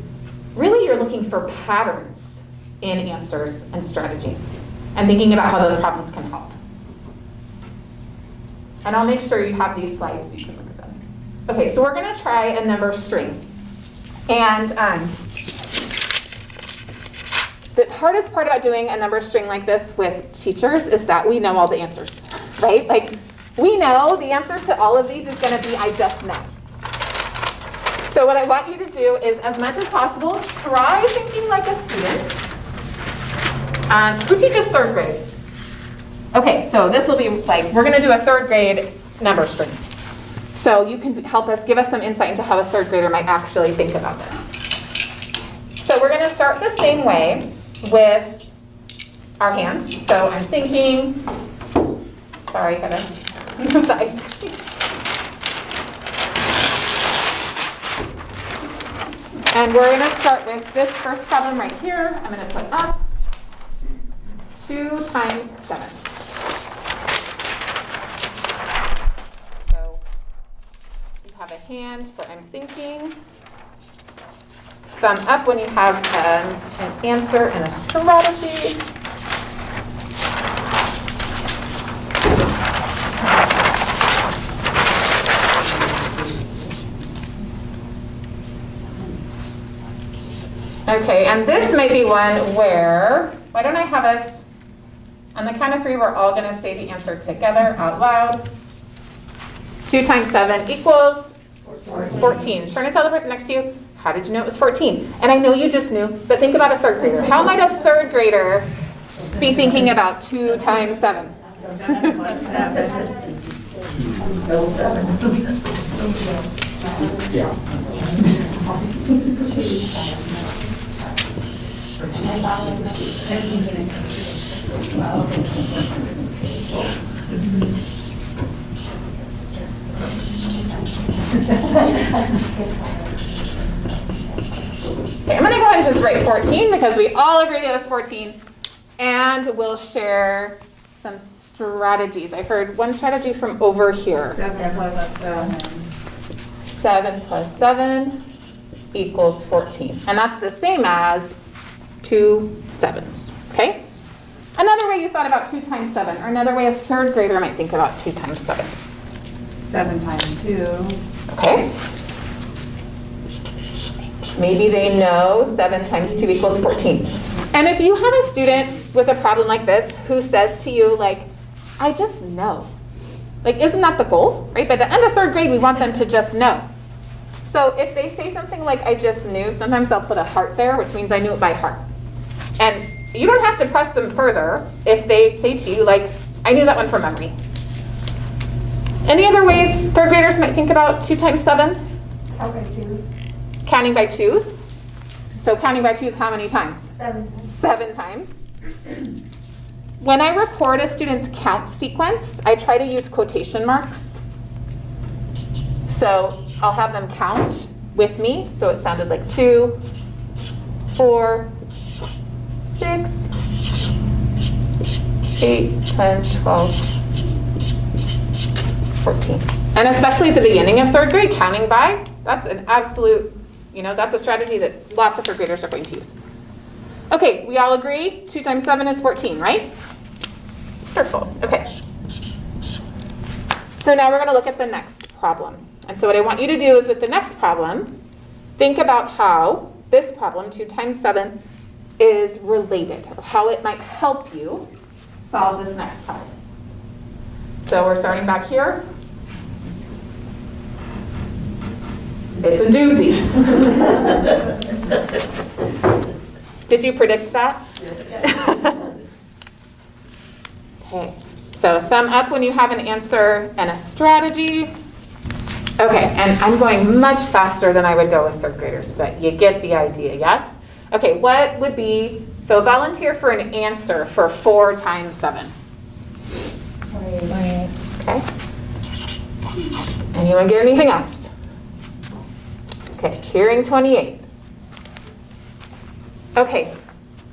really you're looking for patterns in answers and strategies and thinking about how those problems can help. And I'll make sure you have these slides so you can look at them. Okay, so we're gonna try a number string. And the hardest part about doing a number string like this with teachers is that we know all the answers, right? Like, we know the answer to all of these is gonna be, I just know. So what I want you to do is, as much as possible, try thinking like a student. Who teaches third grade? Okay, so this will be like, we're gonna do a third grade number string. So you can help us, give us some insight into how a third grader might actually think about this. So we're gonna start the same way with our hands. So I'm thinking, sorry, gotta move the ice cream. And we're gonna start with this first problem right here. I'm gonna put up 2 times 7. So you have a hand for I'm thinking. Thumb up when you have an answer and a strategy. Okay, and this might be one where, why don't I have us, on the count of 3, we're all gonna say the answer together out loud. 2 times 7 equals 14. Trying to tell the person next to you, how did you know it was 14? And I know you just knew, but think about a third grader. How might a third grader be thinking about 2 times 7? 7 plus 7. Double 7. Yeah. Okay, I'm gonna go ahead and just write 14 because we all agreed it was 14. And we'll share some strategies. I heard one strategy from over here. 7 plus 7. 7 plus 7 equals 14. And that's the same as 2 7s, okay? Another way you thought about 2 times 7, or another way a third grader might think about 2 times 7. 7 times 2. Okay. Maybe they know 7 times 2 equals 14. And if you have a student with a problem like this who says to you, like, I just know. Like, isn't that the goal, right? By the end of third grade, we want them to just know. So if they say something like, I just knew, sometimes I'll put a heart there, which means I knew it by heart. And you don't have to press them further if they say to you, like, I knew that one from memory. Any other ways third graders might think about 2 times 7? Count by 2. Counting by 2s. So counting by 2s how many times? 7 times. 7 times. When I record a student's count sequence, I try to use quotation marks. So I'll have them count with me. So it sounded like 2, 4, 6, 8, 10, 12, 14. And especially at the beginning of third grade, counting by, that's an absolute, that's a strategy that lots of third graders are going to use. Okay, we all agree 2 times 7 is 14, right? Wonderful, okay. So now we're gonna look at the next problem. And so what I want you to do is with the next problem, think about how this problem, 2 times 7, is related, or how it might help you solve this next problem. So we're starting back here. It's a doozy. Did you predict that? Okay, so a thumb up when you have an answer and a strategy. Okay, and I'm going much faster than I would go with third graders, but you get the idea, yes? Okay, what would be, so volunteer for an answer for 4 times 7. Okay. Anyone get anything else? Okay, hearing 28. Okay,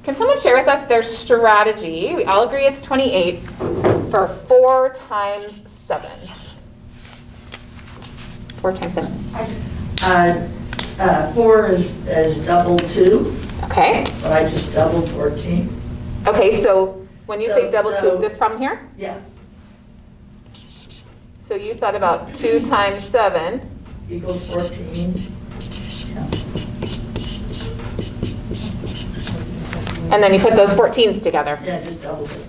can someone share with us their strategy? We all agree it's 28 for 4 times 7. 4 times 7. 4 is double 2, Okay. so I just doubled 14. Okay, so when you say So- double so- 2, this problem here? Yeah, So you thought about 2 times 7. equals 14. And then you put those 14s together. Yeah, just doubled it.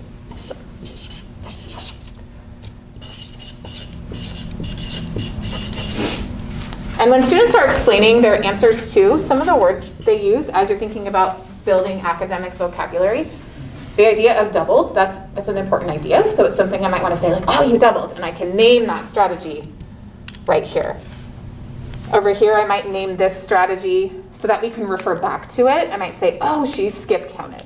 And when students are explaining their answers too, some of the words they use as you're thinking about building academic vocabulary, the idea of doubled, that's an important idea. So it's something I might want to say like, oh, you doubled, and I can name that strategy right here. Over here, I might name this strategy so that we can refer back to it. I might say, oh, she skip counted.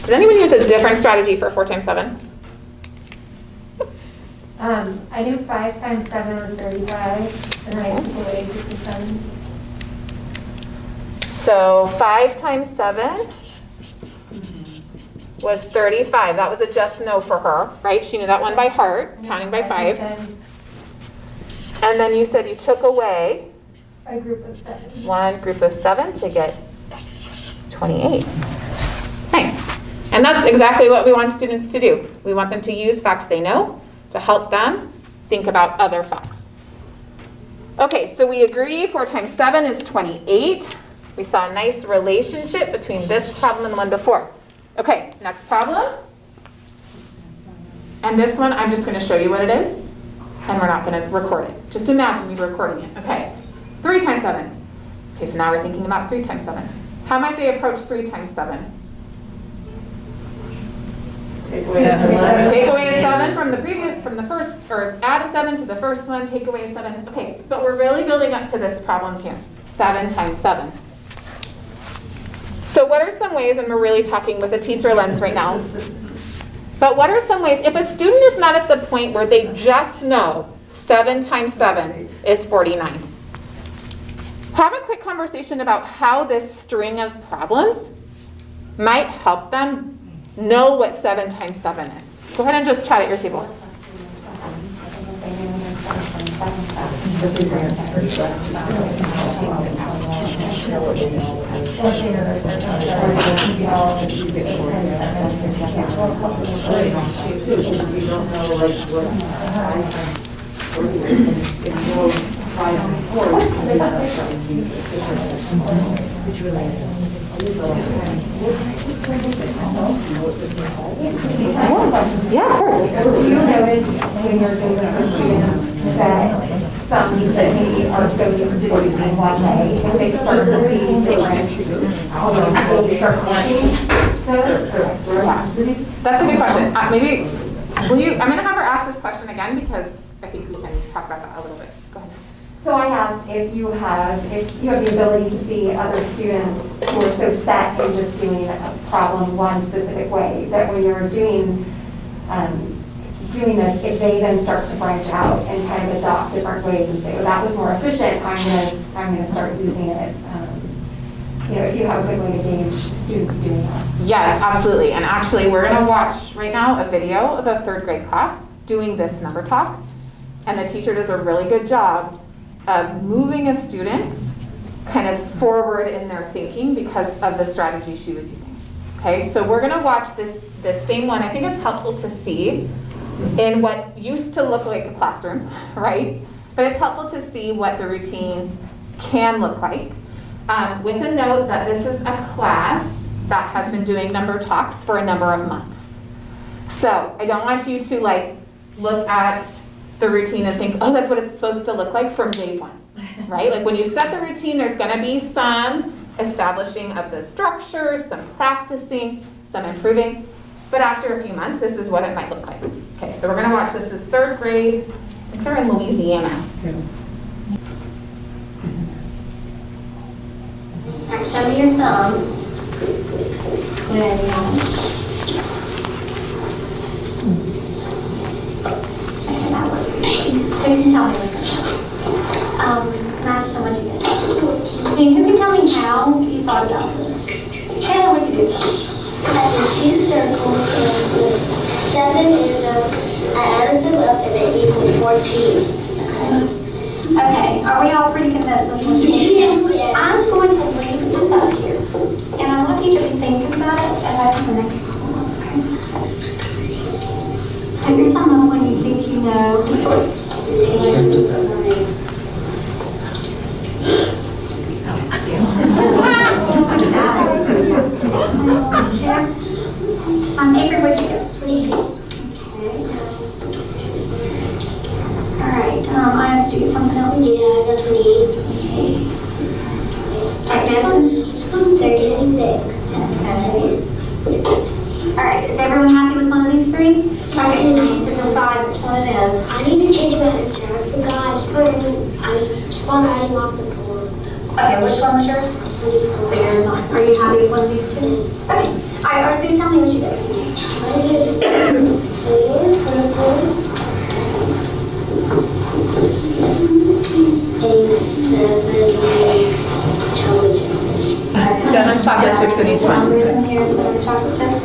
Did anyone use a different strategy for 4 times 7? I knew 5 times 7 was 35, and then I took away 57. So 5 times 7 was 35. That was a just no for her, right? She knew that one by heart, counting by 5s. And then you said you took away A group of 7. one group of 7 to get 28. Nice. And that's exactly what we want students to do. We want them to use facts they know to help them think about other facts. Okay, so we agree 4 times 7 is 28. We saw a nice relationship between this problem and the one before. Okay, next problem. And this one, I'm just going to show you what it is, and we're not going to record it. Just imagine you recording it. Okay, 3 times 7. Okay, so now we're thinking about 3 times 7. How might they approach 3 times 7? Take away a 7 from the first, or add a 7 to the first one, take away a 7. Okay, but we're really building up to this problem here, 7 times 7. So what are some ways, and we're really talking with a teacher lens right now, but what are some ways, if a student is not at the point where they just know 7 times 7 is 49, have a quick conversation about how this string of problems might help them know what 7 times 7 is. Go ahead and just chat at your table. Yeah, of course. Do you notice when you're doing this with students that some that maybe are so used to using one way, if they start to see different, they start using those? That's a good question. Maybe, I'm going to have her ask this question again because I think we can talk about that a little bit. Go ahead. So I asked if you have the ability to see other students who are so set in just doing a problem one specific way, that when you're doing this, if they then start to branch out and kind of adopt different ways and say, well, that was more efficient, I'm going to start using it. If you have a good way to gauge students doing that. Yes, absolutely. And actually, we're going to watch right now a video of a 3rd grade class doing this number talk. And the teacher does a really good job of moving a student kind of forward in their thinking because of the strategy she was using. Okay, so we're going to watch this same one. I think it's helpful to see in what used to look like a classroom, right? But it's helpful to see what the routine can look like. With a note that this is a class that has been doing number talks for a number of months. So I don't want you to like look at the routine and think, oh, that's what it's supposed to look like from day one, right? Like when you set the routine, there's gonna be some establishing of the structure, some practicing, some improving. But after a few months, this is what it might look like. Okay, so we're gonna watch this. This is 3rd grade. I think they're in Louisiana. All right, show me your thumb. That was good. Please tell me not so much again. Can you tell me how you thought about this? Tell me what you do. I did 2 circles and the 7 and I added them up and it equaled 14. Okay, are we all pretty convinced this one's Yes. I'm going to leave this up here, and I want you to be thinking about it as I do the next column, okay? Put your thumb up when you think you know. Avery, what'd you get? 28. All right, I have to do something else. Yeah, I got 28. 28. Madison? 36. All right, is everyone happy with one of these 3? Okay, you need to decide which one it is. I need to change my answer. I forgot. I keep on adding off the 4. Okay, which one was yours? 24. So you're not, are you happy with one of these 2? Yes. Okay, all right, so tell me what you did. I did 3 circles. And 7 chocolate chips. 7 chocolate chips in each one. There's in here, 7 chocolate chips.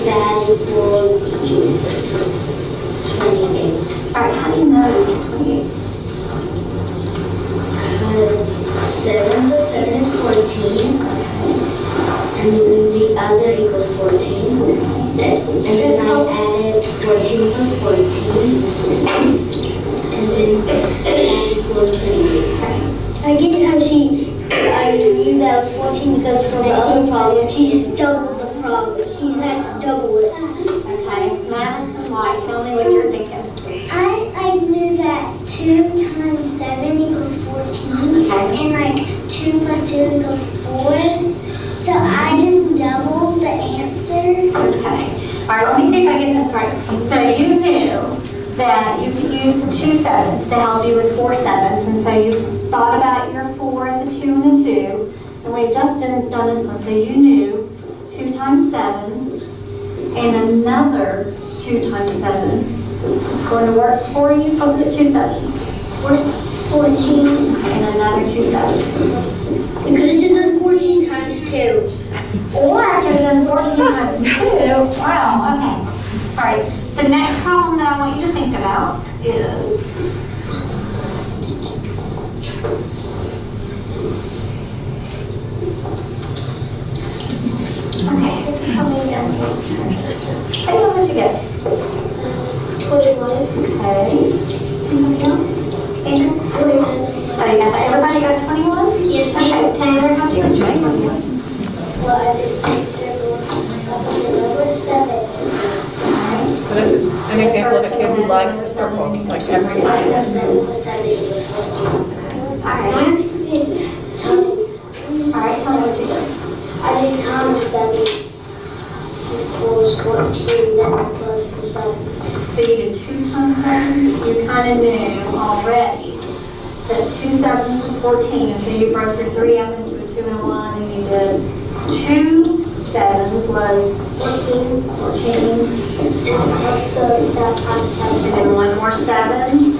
That equals 28. All right, how do you know you get 28? Because 7 to 7 is 14. And then the other equals 14. And then I added 14 plus 14. And then that equals 28. I get how I knew that was 14 because from the other problem, she just doubled the problem. She had to double it. Okay, Madison White, tell me what you're thinking. I knew that 2 times 7 equals 14. And like 2 plus 2 equals 4. So I just doubled the answer. Okay, all right, let me see if I get this right. So you knew that you could use the 2 sevens to help you with 4 sevens, and so you thought about your 4 as a 2 and a 2, and we just done this one, so you knew 2 times 7 and another 2 times 7 is going to work for you. Focus 2 sevens. 14. And another 2 sevens. We could have just done 14 times 2. Or I could have done 14 times 2. Wow, okay. All right, the next problem that I want you to think about is okay, tell me again. Tell me what you get. 21. Okay. Anybody else? Adrian? 21. Everybody got 21? Yes, Okay, ma'am. Taylor, how'd you get 21? Well, I did 10 circles. Number 7. So this is an example of a kid who loves circles, like every time. 7 plus 7 equals 14. All right. Times. All right, tell me what you did. I did times 7 equals 14. Then plus the 7. So you did 2 times 7. You kind of knew already that 2 sevens was 14. So you broke your 3 up into a 2 and a 1, and you did 2 sevens was 14. 14. And plus the 7. And then one more 7.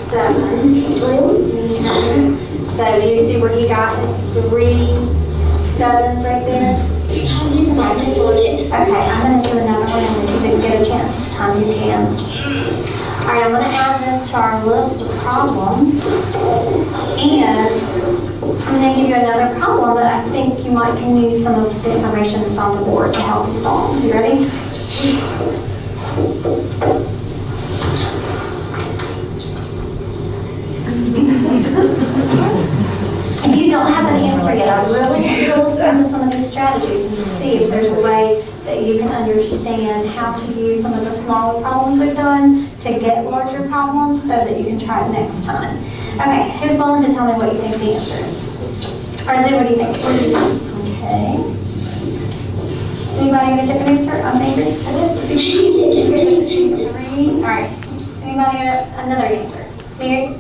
7. So do you see where he got his 3 sevens right there? I just want it. Okay, I'm going to do another one, and if you didn't get a chance this time, you can. All right, I'm going to add this to our list of problems, and I'm going to give you another problem that I think you might can use some of the information that's on the board to help you solve. You ready? If you don't have an answer yet, I really want you to listen to some of these strategies and see if there's a way that that you can understand how to use some of the smaller problems we've done to get larger problems so that you can try it next time. Okay, who's willing to tell me what you think the answer is? Or Sue, what do you think? Okay. Anybody have a different answer? I'm angry. 63. All right. Anybody have another answer? Mary?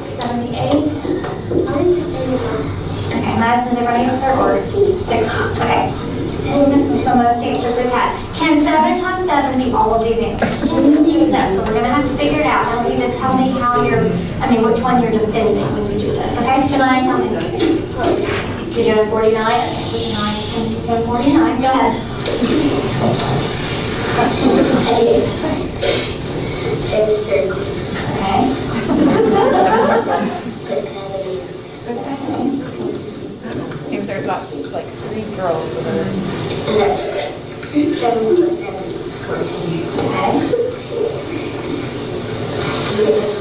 78. Okay, that's a different answer, or 60? Okay. And this is the most answers we've had. Can 7 times 7 be all of these answers? No, so we're gonna have to figure it out. I want you to tell me how which one you're defending when you do this, okay? Janai, tell me. You're doing 49? Okay, so Janai is doing 49. Go ahead. 7 circles. Okay. Put 7 here. I think there's about like 3 girls that are. And that's 7 plus 7 is 14. Okay.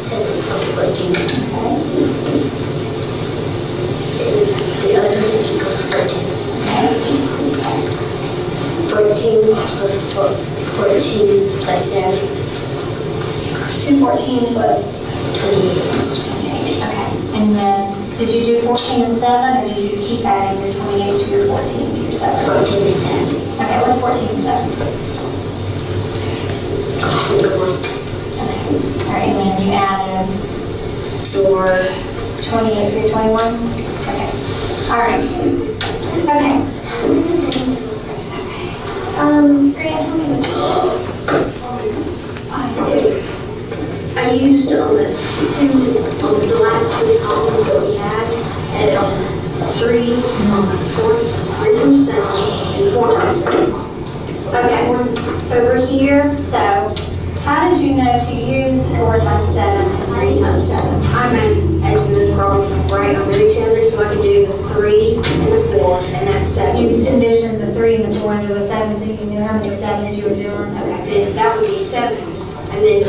7 plus 14. Okay. The other one equals 14. Okay. 14 plus 7. 2 14s was 28. okay. And then, did you do 14 and 7, or did you keep adding your 28 to your 14 to your 7? 14 and 7. Okay, what's 14 and 7? Single one. Okay. All right, and then you added your 28 to your 21? Okay. All right. Okay. Grant, tell me what I used the last 2 columns that we had, and 3 times 7 and 4 times 7. Okay, over here, so how did you know to use 4 times 7 and 3 times 7? I meant as the problems right under each other, so I could do the 3 and the 4, and that's 7. You envisioned the 3 and the 4 into a 7, so you knew how many 7s you were doing? Okay. Then that would be 7, and then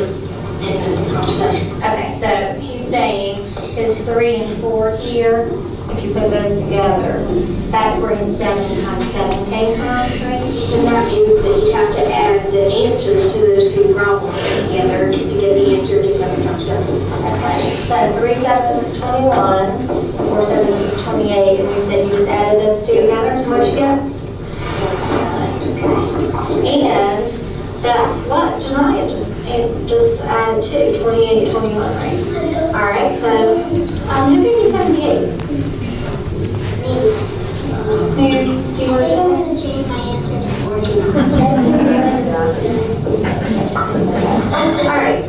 it's 7. Okay, so he's saying his 3 and 4 here, if you put those together, that's where his 7 times 7 came from, right? And that means that you have to add the answers to those 2 problems together to get the answer to 7 times 7. Okay, so 3 7s was 21, 4 7s was 28, and you said you just added those 2 together, how much you get? And that's what, Janaya just added 2, 28 and 21, right? All right, so who gave me 78? Mary, do you want to do it? Change my answer to 14. All right.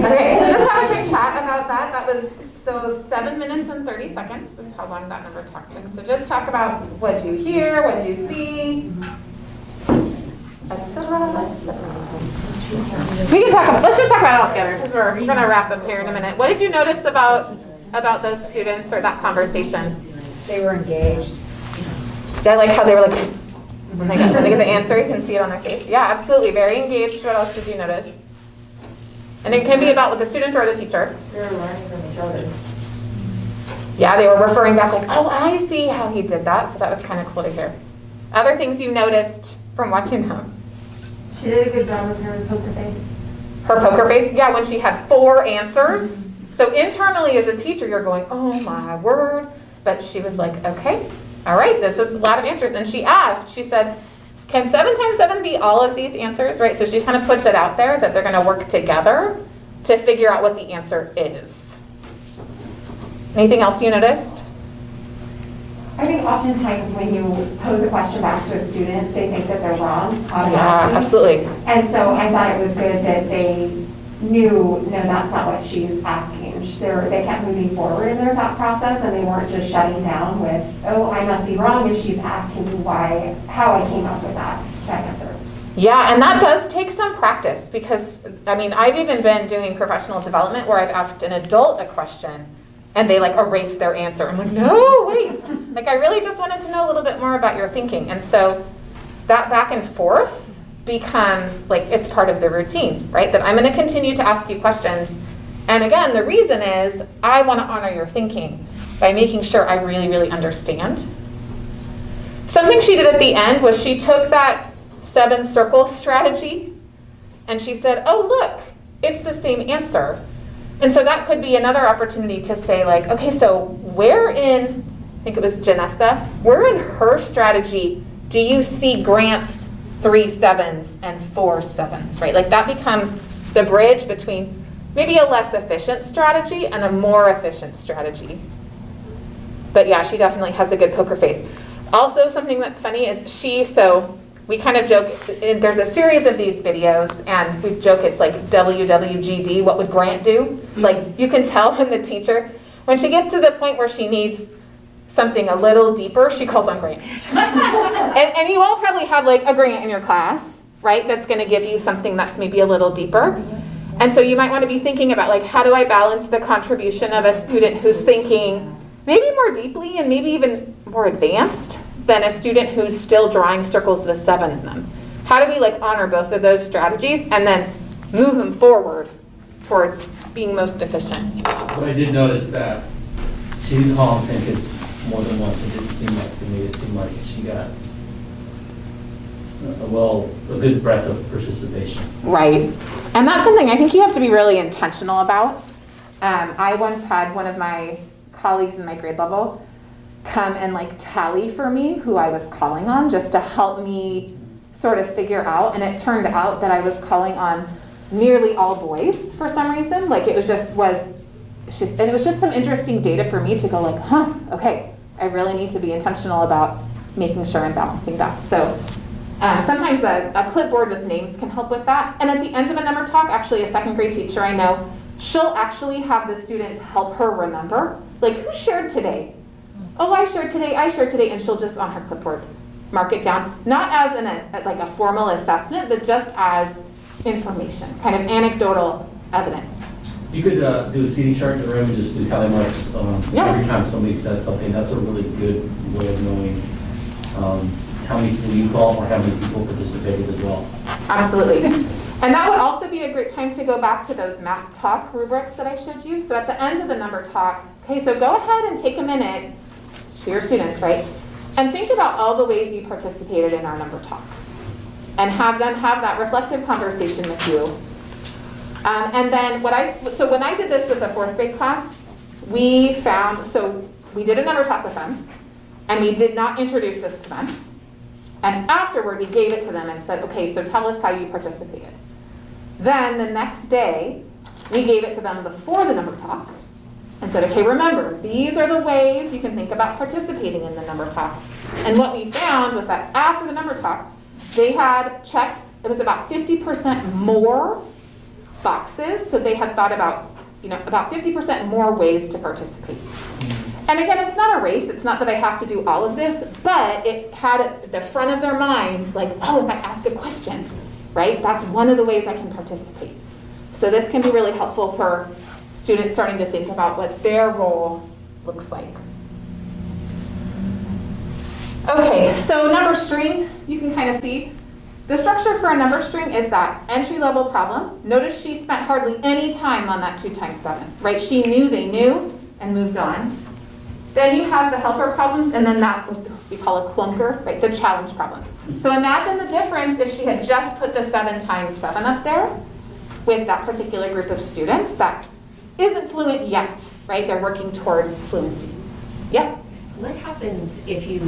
Okay, so just have a quick chat about that. That was, so 7 minutes and 30 seconds is how long that number talk took. So just talk about what you hear, what you see, etc., etc. We can talk about, let's just talk about it all together because we're going to wrap up here in a minute. What did you notice about those students or that conversation? They were engaged. Did I like how they were like, when they get the answer, you can see it on their face? Yeah, absolutely, very engaged. What else did you notice? And it can be about with the student or the teacher. They were learning from each other. Yeah, they were referring back like, oh, I see how he did that. So that was kind of cool to hear. Other things you noticed from watching them? She did a good job with her poker face. Her poker face? Yeah, when she had 4 answers. So internally as a teacher, you're going, oh my word. But she was like, okay, all right, this is a lot of answers. And she asked, she said, can 7 times 7 be all of these answers, right? So she kind of puts it out there that they're going to work together to figure out what the answer is. Anything else you noticed? I think oftentimes when you pose a question back to a student, they think that they're wrong automatically. Yeah, absolutely. And so I thought it was good that they knew, no, that's not what she's asking. They kept moving forward in their thought process, and they weren't just shutting down with, oh, I must be wrong, and she's asking me how I came up with that answer. Yeah, and that does take some practice because, I mean, I've even been doing professional development where I've asked an adult a question and they like erase their answer. I'm like, no, wait. Like, I really just wanted to know a little bit more about your thinking. And so that back and forth becomes like, it's part of the routine, right? That I'm going to continue to ask you questions. And again, the reason is I want to honor your thinking by making sure I really, really understand. Something she did at the end was she took that 7 circle strategy and she said, oh, look, it's the same answer. And so that could be another opportunity to say like, okay, so where in, I think it was Janessa, where in her strategy do you see Grant's 3 7s and 4 7s, right? Like that becomes the bridge between maybe a less efficient strategy and a more efficient strategy. But yeah, she definitely has a good poker face. Also, something that's funny is so we kind of joke, there's a series of these videos, and we joke it's like WWGD, what would Grant do? Like, you can tell when the teacher, when she gets to the point where she needs something a little deeper, she calls on Grant. and you all probably have like a Grant in your class, right? That's gonna give you something that's maybe a little deeper. And so you might want to be thinking about like, how do I balance the contribution of a student who's thinking maybe more deeply and maybe even more advanced than a student who's still drawing circles with 7 in them? How do we like honor both of those strategies and then move them forward towards being most efficient? But I did notice that she didn't call on the same kids more than once. It didn't seem like to me, it seemed like she got a good breadth of participation. Right. And that's something I think you have to be really intentional about. I once had one of my colleagues in my grade level come and like tally for me who I was calling on just to help me sort of figure out. And it turned out that I was calling on nearly all boys for some reason. Like it was just some interesting data for me to go like, huh, okay, I really need to be intentional about making sure I'm balancing that. So sometimes a clipboard with names can help with that. And at the end of a number talk, actually a 2nd grade teacher I know, she'll actually have the students help her remember, like who shared today? Oh, I shared today, and she'll just on her clipboard mark it down, not as like a formal assessment, but just as information, kind of anecdotal evidence. You could do a seating chart in the room and just do tally marks every time somebody says something. That's a really good way of knowing how many people you call or how many people participated as well. Absolutely. And that would also be a great time to go back to those math talk rubrics that I showed you. So at the end of the number talk, okay, so go ahead and take a minute to your students, right? And think about all the ways you participated in our number talk. And have them have that reflective conversation with you. And then when I did this with the 4th grade class, we did a number talk with them, and we did not introduce this to them. And afterward, we gave it to them and said, okay, so tell us how you participated. Then the next day, we gave it to them before the number talk and said, okay, remember, these are the ways you can think about participating in the number talk. And what we found was that after the number talk, they had checked, it was about 50% more boxes. So they had thought about, about 50% more ways to participate. And again, it's not a race. It's not that I have to do all of this, but it had at the front of their mind, like, oh, if I ask a question, right? That's one of the ways I can participate. So this can be really helpful for students starting to think about what their role looks like. Okay, so number string, you can kind of see. The structure for a number string is that entry-level problem. Notice she spent hardly any time on that 2 times 7, right? She knew they knew and moved on. Then you have the helper problems, and then that we call a clunker, right? The challenge problem. So imagine the difference if she had just put the 7 times 7 up there with that particular group of students that isn't fluent yet, right? They're working towards fluency. Yep. What happens if you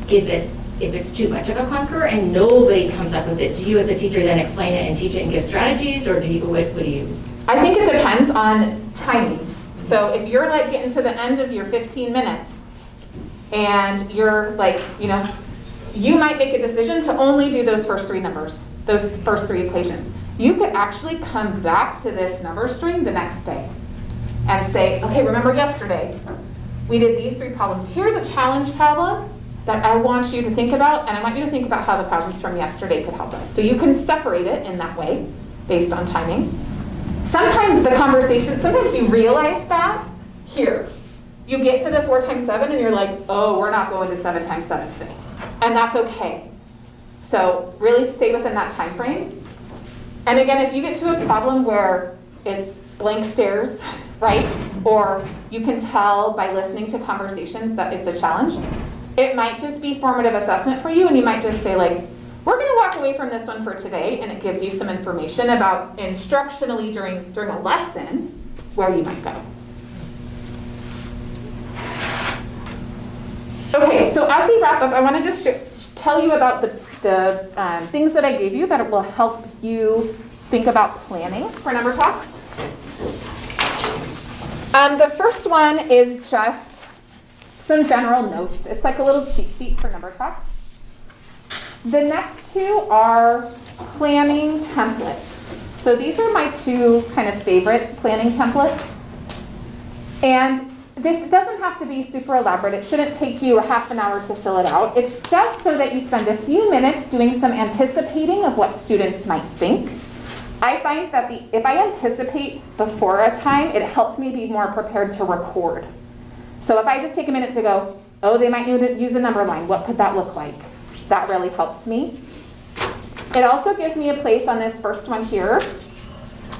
give it, if it's too much of a clunker and nobody comes up with it? Do you as a teacher then explain it and teach it and give strategies, or do you, what do you? I think it depends on timing. So if you're like getting to the end of your 15 minutes and you're like, you might make a decision to only do those first 3 numbers, those first 3 equations. You could actually come back to this number string the next day and say, okay, remember yesterday, we did these 3 problems. Here's a challenge problem that I want you to think about, and I want you to think about how the problems from yesterday could help us. So you can separate it in that way based on timing. Sometimes the conversation, sometimes you realize that here. You get to the 4 times 7 and you're like, oh, we're not going to 7 times 7 today. And that's okay. So really stay within that time frame. And again, if you get to a problem where it's blank stares, right? Or you can tell by listening to conversations that it's a challenge, It might just be formative assessment for you, and you might just say like, we're gonna walk away from this one for today, and it gives you some information about instructionally during a lesson where you might go. Okay, so as we wrap up, I wanna just tell you about the things that I gave you that will help you think about planning for number talks. The first one is just some general notes. It's like a little cheat sheet for number talks. The next two are planning templates. So these are my two kind of favorite planning templates. And this doesn't have to be super elaborate. It shouldn't take you a half an hour to fill it out. It's just so that you spend a few minutes doing some anticipating of what students might think. I find that if I anticipate before a time, it helps me be more prepared to record. So if I just take a minute to go, oh, they might need to use a number line. What could that look like? That really helps me. It also gives me a place on this first one here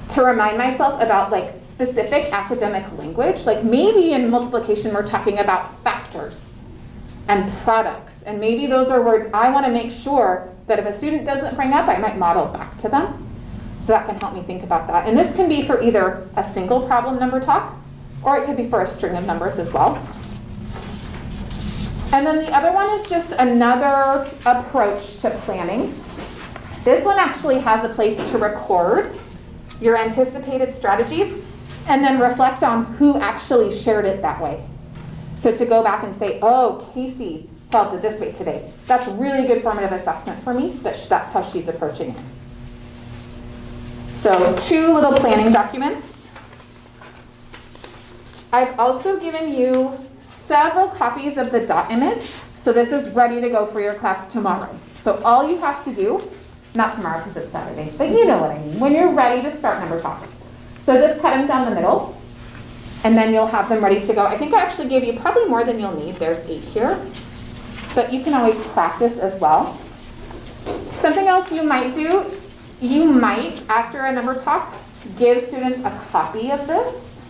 to remind myself about like specific academic language. Like maybe in multiplication, we're talking about factors and products. And maybe those are words I want to make sure that if a student doesn't bring up, I might model back to them. So that can help me think about that. And this can be for either a single problem number talk, or it could be for a string of numbers as well. And then the other one is just another approach to planning. This one actually has a place to record your anticipated strategies and then reflect on who actually shared it that way. So to go back and say, oh, Casey solved it this way today. That's really good formative assessment for me, that's how she's approaching it. So 2 little planning documents. I've also given you several copies of the dot image. So this is ready to go for your class tomorrow. So all you have to do, not tomorrow because it's Saturday, but you know what I mean, when you're ready to start number talks. So just cut them down the middle, and then you'll have them ready to go. I think I actually gave you probably more than you'll need. There's 8 here, but you can always practice as well. Something else you might do, you might, after a number talk, give students a copy of this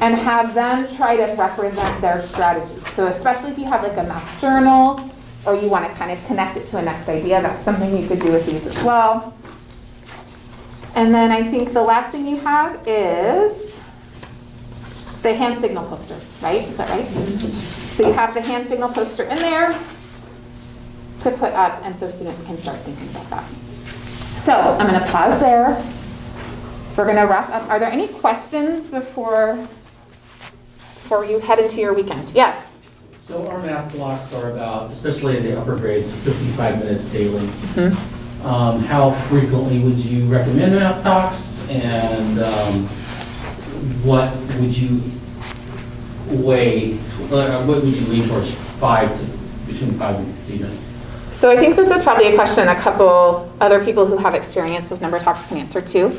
and have them try to represent their strategy. So especially if you have like a math journal or you want to kind of connect it to a next idea, that's something you could do with these as well. And then I think the last thing you have is the hand signal poster, right? Is that right? So you have the hand signal poster in there to put up, and so students can start thinking about that. So I'm going to pause there. We're going to wrap up. Are there any questions before you head into your weekend? Yes? So our math blocks are about, especially in the upper grades, 55 minutes daily. Mm-hmm. How frequently would you recommend math talks, and what would you lean towards, between 5 and 15 minutes? So I think this is probably a question a couple other people who have experience with number talks can answer too.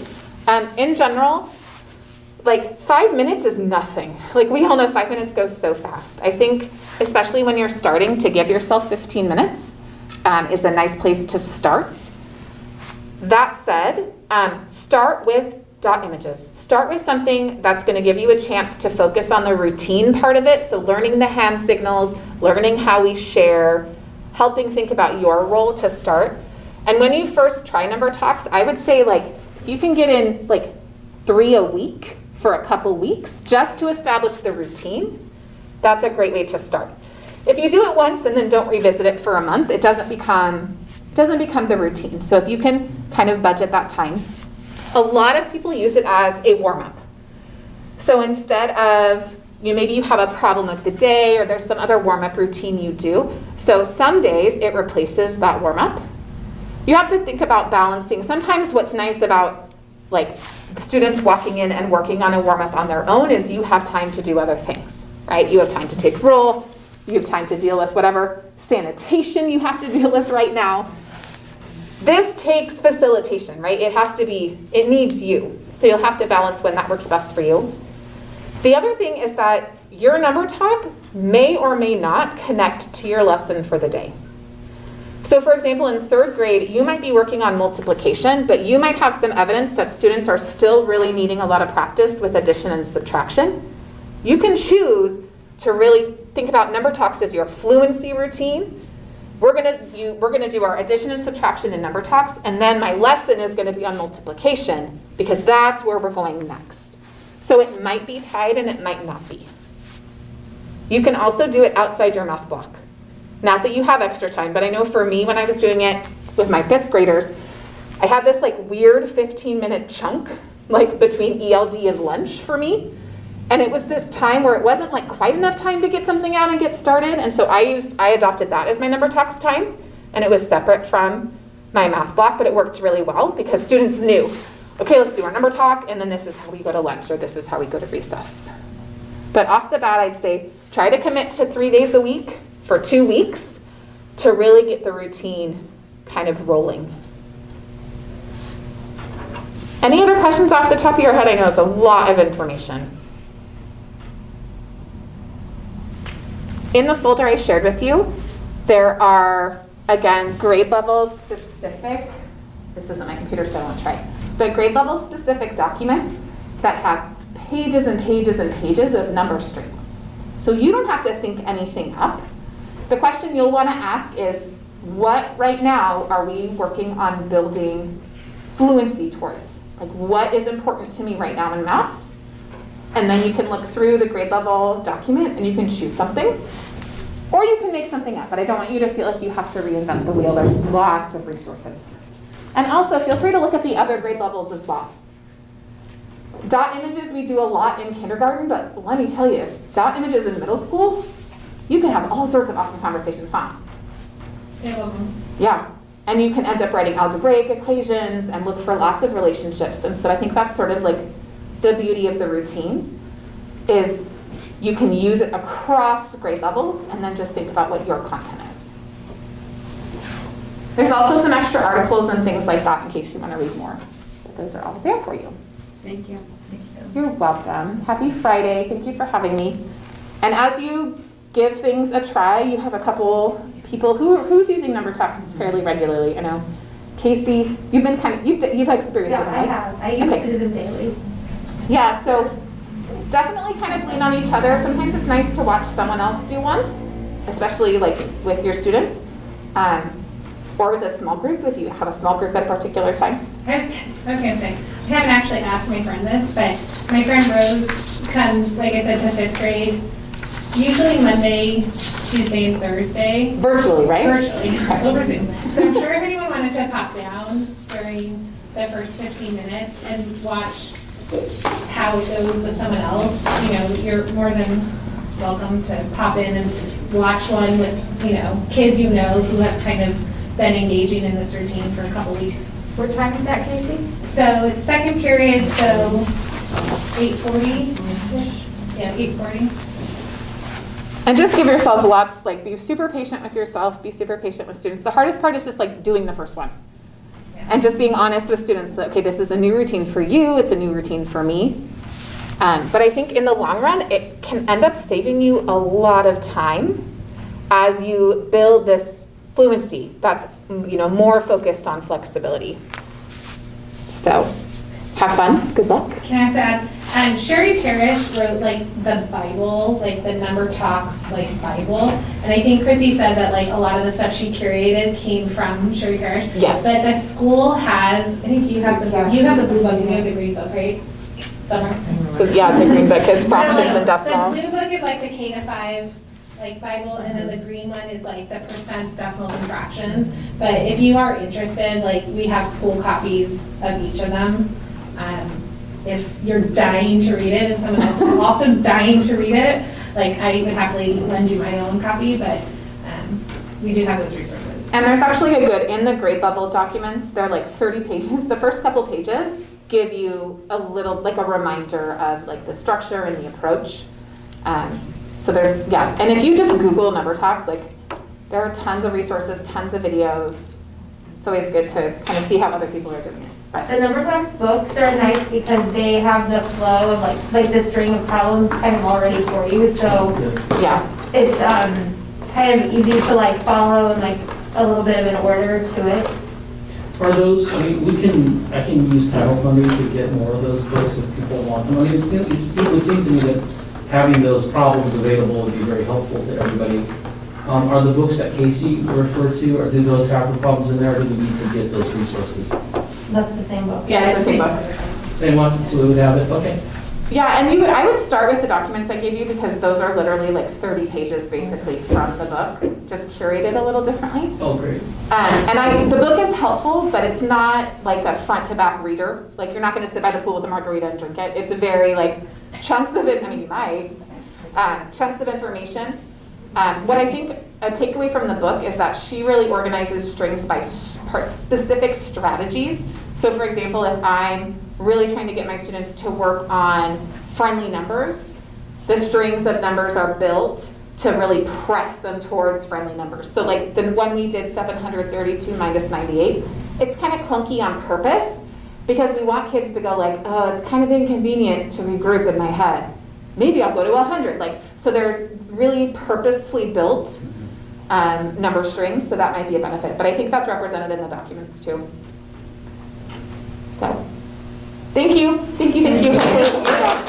In general, like 5 minutes is nothing. Like we all know 5 minutes goes so fast. I think especially when you're starting, to give yourself 15 minutes is a nice place to start. That said, start with dot images. Start with something that's going to give you a chance to focus on the routine part of it. So learning the hand signals, learning how we share, helping think about your role to start. And when you first try number talks, I would say like you can get in like 3 a week for a couple weeks just to establish the routine. That's a great way to start. If you do it once and then don't revisit it for a month, it doesn't become the routine. So if you can kind of budget that time. A lot of people use it as a warm-up. So instead of, maybe you have a problem of the day or there's some other warm-up routine you do. So some days it replaces that warm-up. You have to think about balancing. Sometimes what's nice about like students walking in and working on a warm-up on their own is you have time to do other things, right? You have time to take roll, you have time to deal with whatever sanitation you have to deal with right now. This takes facilitation, right? It needs you. So you'll have to balance when that works best for you. The other thing is that your number talk may or may not connect to your lesson for the day. So for example, in 3rd grade, you might be working on multiplication, but you might have some evidence that students are still really needing a lot of practice with addition and subtraction. You can choose to really think about number talks as your fluency routine. We're gonna do our addition and subtraction in number talks, and then my lesson is gonna be on multiplication, because that's where we're going next. So it might be tied and it might not be. You can also do it outside your math block. Not that you have extra time, but I know for me, when I was doing it with my 5th graders, I had this like weird 15-minute chunk, like between ELD and lunch for me. And it was this time where it wasn't like quite enough time to get something out and get started. And so I adopted that as my number talks time. And it was separate from my math block, but it worked really well because students knew, okay, let's do our number talk, and then this is how we go to lunch, or this is how we go to recess. But off the bat, I'd say try to commit to 3 days a week for 2 weeks to really get the routine kind of rolling. Any other questions off the top of your head? I know it's a lot of information. In the folder I shared with you, there are, again, grade level specific, this isn't my computer so I won't try, but grade level specific documents that have pages and pages and pages of number strings. So you don't have to think anything up. The question you'll want to ask is, what right now are we working on building fluency towards? Like, what is important to me right now in math? And then you can look through the grade level document and you can choose something. Or you can make something up, but I don't want you to feel like you have to reinvent the wheel. There's lots of resources. And also feel free to look at the other grade levels as well. Dot images we do a lot in kindergarten, but let me tell you, dot images in middle school, you can have all sorts of awesome conversations, huh? Yeah. And you can end up writing algebraic equations and look for lots of relationships. And so I think that's sort of like the beauty of the routine, is you can use it across grade levels and then just think about what your content is. There's also some extra articles and things like that in case you want to read more. But those are all there for you. Thank you. You're welcome. Happy Friday. Thank you for having me. And as you give things a try, you have a couple people who's using number talks fairly regularly. I know, Casey, you've been you've had experience with them, right? I have. I used to do them daily. Yeah, so definitely kind of lean on each other. Sometimes it's nice to watch someone else do one, especially like with your students, or with a small group if you have a small group at a particular time. I was gonna say, I haven't actually asked my friend this, but my friend Rose comes, like I said, to 5th grade, usually Monday, Tuesday, and Thursday. Virtually, right? Virtually, over Zoom. So I'm sure if anyone wanted to pop down during the first 15 minutes and watch how it goes with someone else, you know, you're more than welcome to pop in and watch one with, you know, kids you know who have kind of been engaging in this routine for a couple weeks. What time is that, Casey? So it's second period, so 8:40. Yeah, 8:40. And just give yourselves lots, like be super patient with yourself, be super patient with students. The hardest part is just like doing the first one. And just being honest with students that, okay, this is a new routine for you, it's a new routine for me. But I think in the long run, it can end up saving you a lot of time as you build this fluency that's, you know, more focused on flexibility. So have fun, good luck. Can I also add, Sherry Parrish wrote like the Bible, like the number talks like Bible. And I think Chrissy said that like a lot of the stuff she curated came from Sherry Parrish. Yes. But the school has, I think you have the blue book and you have the green book, right? Somewhere. So yeah, the green book is fractions and decimals. The blue book is like the K to 5 like Bible, and then the green one is like the percents, decimals, and fractions. But if you are interested, like we have school copies of each of them. If you're dying to read it and someone else is also dying to read it, like I would happily lend you my own copy, but we do have those resources. And there's actually a good, in the grade level documents, they're like 30 pages. The first couple pages give you a little, like a reminder of like the structure and the approach. So there's, yeah, and if you just Google number talks, like there are tons of resources, tons of videos. It's always good to kind of see how other people are doing it. Right. The number talks books are nice because they have the flow of like the string of problems kind of already for you. So yeah, it's kind of easy to like follow and like a little bit of an order to it. Are those, I mean, I can use title funding to get more of those books if people want them. I mean, it would seem to me that having those problems available would be very helpful to everybody. Are the books that Casey referred to, or do those have the problems in there, or do we need to get those resources? That's the same book. Yeah, it's the same book. Same one, so we would have it, okay. Yeah, and I would start with the documents I gave you because those are literally like 30 pages basically from the book, just curated a little differently. Oh, great. And the book is helpful, but it's not like a front to back reader. Like you're not going to sit by the pool with a margarita and drink it. It's a very like chunks of it. I mean, you might chunks of information. What I think a takeaway from the book is that she really organizes strings by specific strategies. So for example, if I'm really trying to get my students to work on friendly numbers, the strings of numbers are built to really press them towards friendly numbers. So like the one we did, 732 minus 98, it's kind of clunky on purpose because we want kids to go like, oh, it's kind of inconvenient to regroup in my head. Maybe I'll go to 100. Like, so there's really purposefully built number strings, so that might be a benefit. But I think that's represented in the documents too. So, thank you. Thank you.